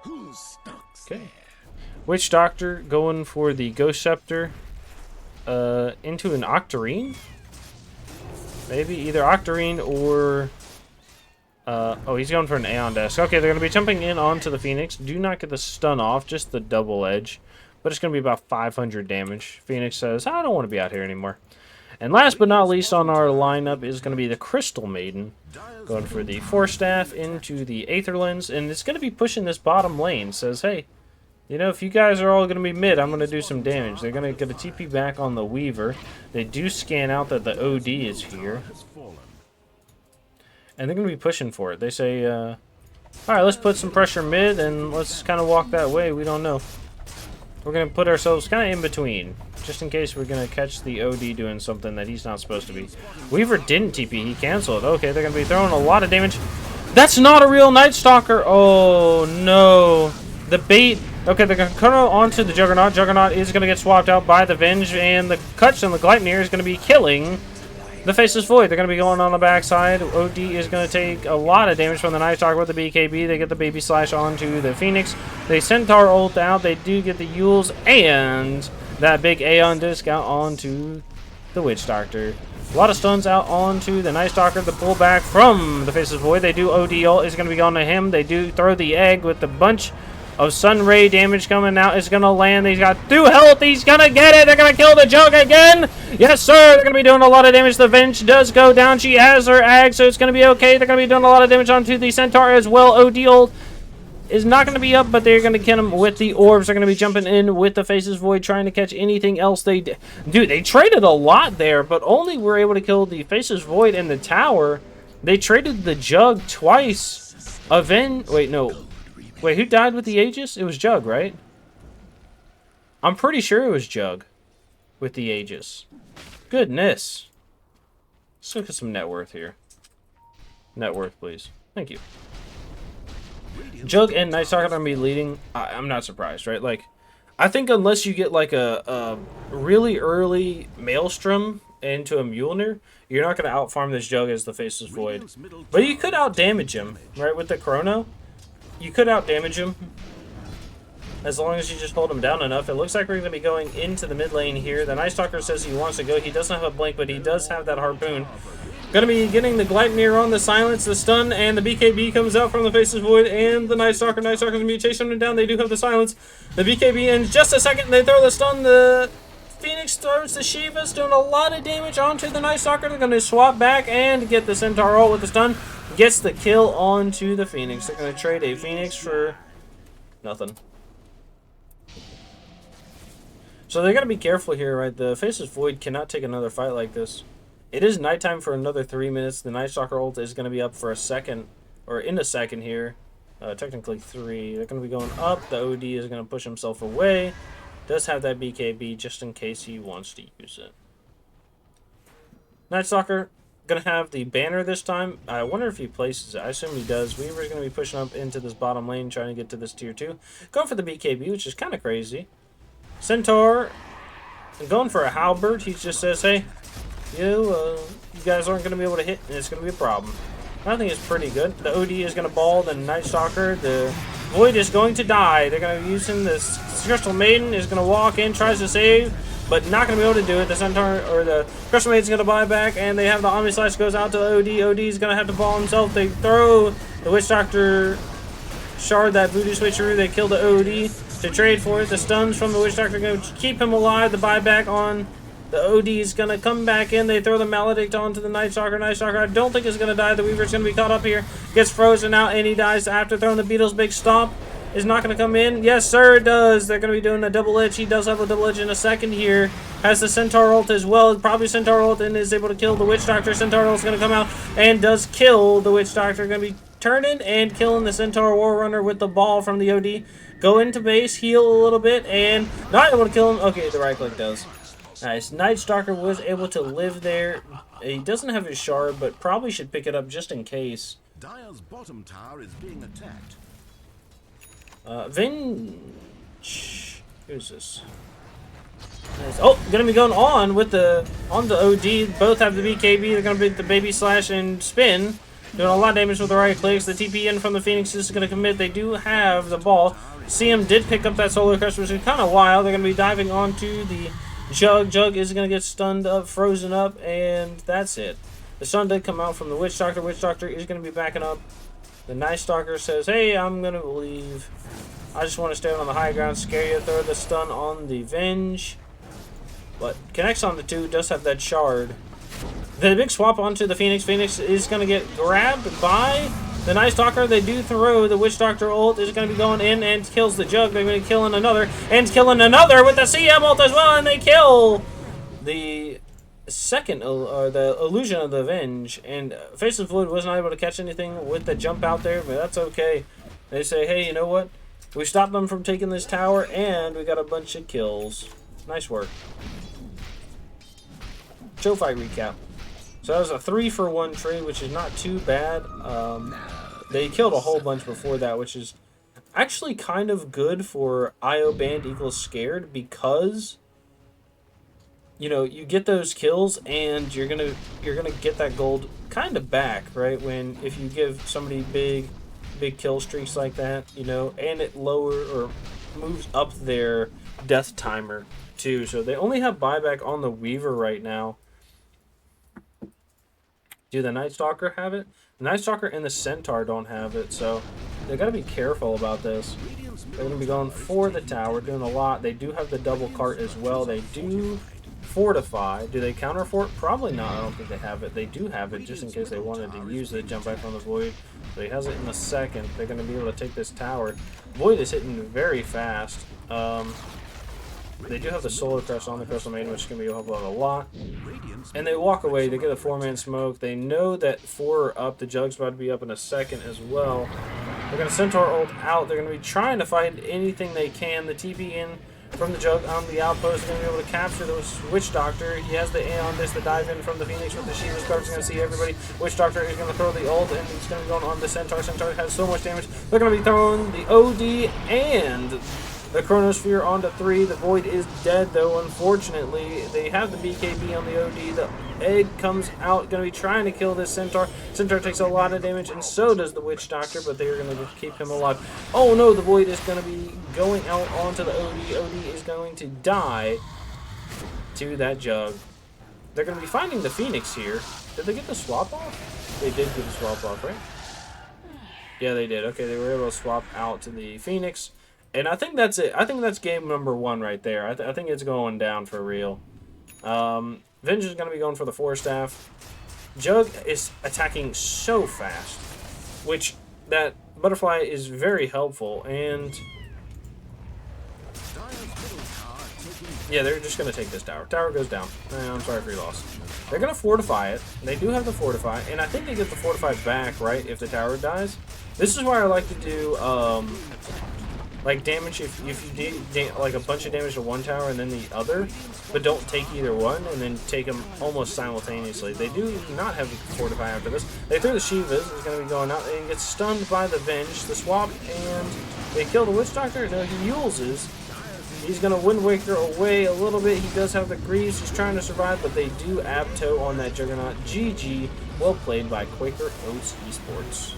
Who's stuck? Okay. Witch Doctor going for the Ghost Scepter into an Octarine. Maybe either Octarine or... oh, he's going for an Aeon Desk. Okay, they're going to be jumping in onto the Phoenix. Do not get the stun off, just the double edge. But it's going to be about 500 damage. Phoenix says, I don't want to be out here anymore. And last but not least on our lineup is going to be the Crystal Maiden. Going for the Force Staff into the Aether Lens. And it's going to be pushing this bottom lane. Says, hey, you know, if you guys are all going to be mid, I'm going to do some damage. They're going to get a TP back on the Weaver. They do scan out that the OD is here. And they're going to be pushing for it. They say, alright, let's put some pressure mid and let's kind of walk that way. We don't know. We're going to put ourselves kind of in between, just in case we're going to catch the OD doing something that he's not supposed to be. Weaver didn't TP. He canceled. Okay, they're going to be throwing a lot of damage. That's not a real Night Stalker. Oh, no. The bait. Okay, they're going to cut onto the Juggernaut. Juggernaut is going to get swapped out by the Venge, and the Cuts and the Gleipnir is going to be killing the Faceless Void. They're going to be going on the backside. OD is going to take a lot of damage from the Night Stalker with the BKB. They get the Baby Slash onto the Phoenix. They Centaur ult out. They do get the Yules and that big Aeon Disc out onto the Witch Doctor. A lot of stuns out onto the Night Stalker. The pullback from the Faceless Void. They do OD ult. Is going to be going to him. They do throw the egg with the bunch of Sun Ray damage coming out. Is going to land. He's got 2 health. He's going to get it. They're going to kill the Jug again. Yes, sir. They're going to be doing a lot of damage. The Venge does go down. She has her ag, so it's going to be okay. They're going to be doing a lot of damage onto the Centaur as well. OD ult is not going to be up, but they're going to get him with the orbs. They're going to be jumping in with the Faceless Void, trying to catch anything else they do. Dude, they traded a lot there, but only were able to kill the Faceless Void and the tower. They traded the Jug twice. Wait, no. Wait, who died with the Aegis? It was Jug, right? I'm pretty sure it was Jug with the Aegis. Goodness. Let's look at some net worth here. Net worth, please. Thank you. Jug and Night Stalker are going to be leading. I'm not surprised, right? Like, I think unless you get like a really early Maelstrom into a Mjolnir, you're not going to outfarm this Jug as the Faceless Void. But you could outdamage him, right? With the Chrono, you could outdamage him as long as you just hold him down enough. It looks like we're going to be going into the mid lane here. The Night Stalker says he wants to go. He doesn't have a blink, but he does have that harpoon. Going to be getting the Gleipnir on the silence, the stun, and the BKB comes out from the Faceless Void and the Night Stalker. Night Stalker's mutation down. They do have the silence. The BKB in just a second. They throw the stun. The Phoenix throws the Shivas, doing a lot of damage onto the Night Stalker. They're going to swap back and get the Centaur ult with the stun. Gets the kill onto the Phoenix. They're going to trade a Phoenix for nothing. So they got to be careful here, right? The Faceless Void cannot take another fight like this. It is nighttime for another 3 minutes. The Night Stalker ult is going to be up for a second, or in a second here. Technically 3. They're going to be going up. The OD is going to push himself away. Does have that BKB just in case he wants to use it. Night Stalker going to have the banner this time. I wonder if he places it. I assume he does. Weaver's going to be pushing up into this bottom lane, trying to get to this tier 2. Going for the BKB, which is kind of crazy. Centaur going for a halberd. He just says, hey, you guys aren't going to be able to hit, and it's going to be a problem. I think it's pretty good. The OD is going to ball the Night Stalker. The Void is going to die. They're going to be using this. Crystal Maiden is going to walk in, tries to save, but not going to be able to do it. The Centaur, or the Crystal Maiden is going to buy back, and they have the Omni Slash goes out to the OD. OD is going to have to ball himself. They throw the Witch Doctor shard, that voodoo switcheroo. They kill the OD to trade for it. The stuns from the Witch Doctor are going to keep him alive. The buyback on the OD is going to come back in. They throw the Maledict onto the Night Stalker. Night Stalker, I don't think is going to die. The Weaver's going to be caught up here. Gets frozen out, and he dies after throwing the Beetle's Big Stomp. Is not going to come in. Yes, sir, it does. They're going to be doing a double edge. He does have a double edge in a second here. Has the Centaur ult as well. Probably Centaur ult and is able to kill the Witch Doctor. Centaur ult is going to come out and does kill the Witch Doctor. Going to be turning and killing the Centaur War Runner with the ball from the OD. Go into base, heal a little bit, and not able to kill him. Okay, the right click does. Nice. Night Stalker was able to live there. He doesn't have his shard, but probably should pick it up just in case. Dire's bottom tower is being attacked. Who's this? Nice. Oh, gonna be going on with the OD. Both have the BKB. They're gonna be the baby slash and spin. Doing a lot of damage with the right clicks. The TP in from the Phoenix is going to commit. They do have the ball. CM did pick up that Solar Crest, which is kind of wild. They're going to be diving onto the Jug. Jug is going to get stunned up, frozen up, and that's it. The stun did come out from the Witch Doctor. Witch Doctor is going to be backing up. The Night Stalker says, hey, I'm going to leave. I just want to stay on the high ground, scare you, throw the stun on the Venge. But connects on the 2, does have that shard. The big swap onto the Phoenix. Phoenix is going to get grabbed by the Night Stalker. They do throw the Witch Doctor ult. Is going to be going in and kills the Jug. They're going to be killing another and killing another with the CM ult as well. And they kill the second, the illusion of the Venge. And Faceless Void was not able to catch anything with the jump out there, but that's okay. They say, hey, you know what? We stopped them from taking this tower, and we got a bunch of kills. Nice work. Show fight recap. So that was a 3-for-1 trade, which is not too bad. They killed a whole bunch before that, which is actually kind of good for IO banned equals scared, because you know, you get those kills and you're gonna get that gold kind of back, right? When if you give somebody big kill streaks like that, you know, and it moves up their death timer too. So they only have buyback on the Weaver right now. Do the Night Stalker have it? The Night Stalker and the Centaur don't have it, so they got to be careful about this. They're going to be going for the tower, doing a lot. They do have the double cart as well. They do fortify. Do they counter fort? Probably not. I don't think they have it. They do have it just in case they wanted to use it. Jump back on the Void. So he has it in a second. They're going to be able to take this tower. Void is hitting very fast. They do have the Solar Crest on the Crystal Maiden, which is going to be able to help out a lot. And they walk away. They get a 4-man smoke. They know that 4 are up. The Jug's about to be up in a second as well. They're going to Centaur ult out. They're going to be trying to find anything they can. The TP in from the Jug on the outpost. They're going to be able to capture the Witch Doctor. He has the Aeon Disc, the dive in from the Phoenix with the Shiva Scarf. He's going to see everybody. Witch Doctor is going to throw the ult, and he's going to be going on the Centaur. Centaur has so much damage. They're going to be throwing the OD and the Chronosphere onto 3. The Void is dead, though, unfortunately. They have the BKB on the OD. The egg comes out, going to be trying to kill this Centaur. Centaur takes a lot of damage, and so does the Witch Doctor, but they're going to keep him alive. Oh, no, the Void is going to be going out onto the OD. OD is going to die to that Jug. They're going to be finding the Phoenix here. Did they get the swap off? They did get the swap off, right? Yeah, they did. Okay, they were able to swap out to the Phoenix. And I think that's it. I think that's game number 1 right there. I think it's going down for real. Venge is going to be going for the 4-staff. Jug is attacking so fast, which that Butterfly is very helpful. And yeah, they're just going to take this tower. Tower goes down. I'm sorry for your loss. They're going to fortify it. They do have the fortify, and I think they get the fortify back, right, if the tower dies. This is why I like to do like damage if you do like a bunch of damage to one tower and then the other, but don't take either one and then take them almost simultaneously. They do not have the fortify after this. They throw the Shivas. It's going to be going out and gets stunned by the Venge, the swap, and they kill the Witch Doctor. No, he uses. He's going to Wind Waker away a little bit. He does have the Greaves. He's trying to survive, but they do Abto on that Juggernaut. GG. Well played by Quaker Oats Esports.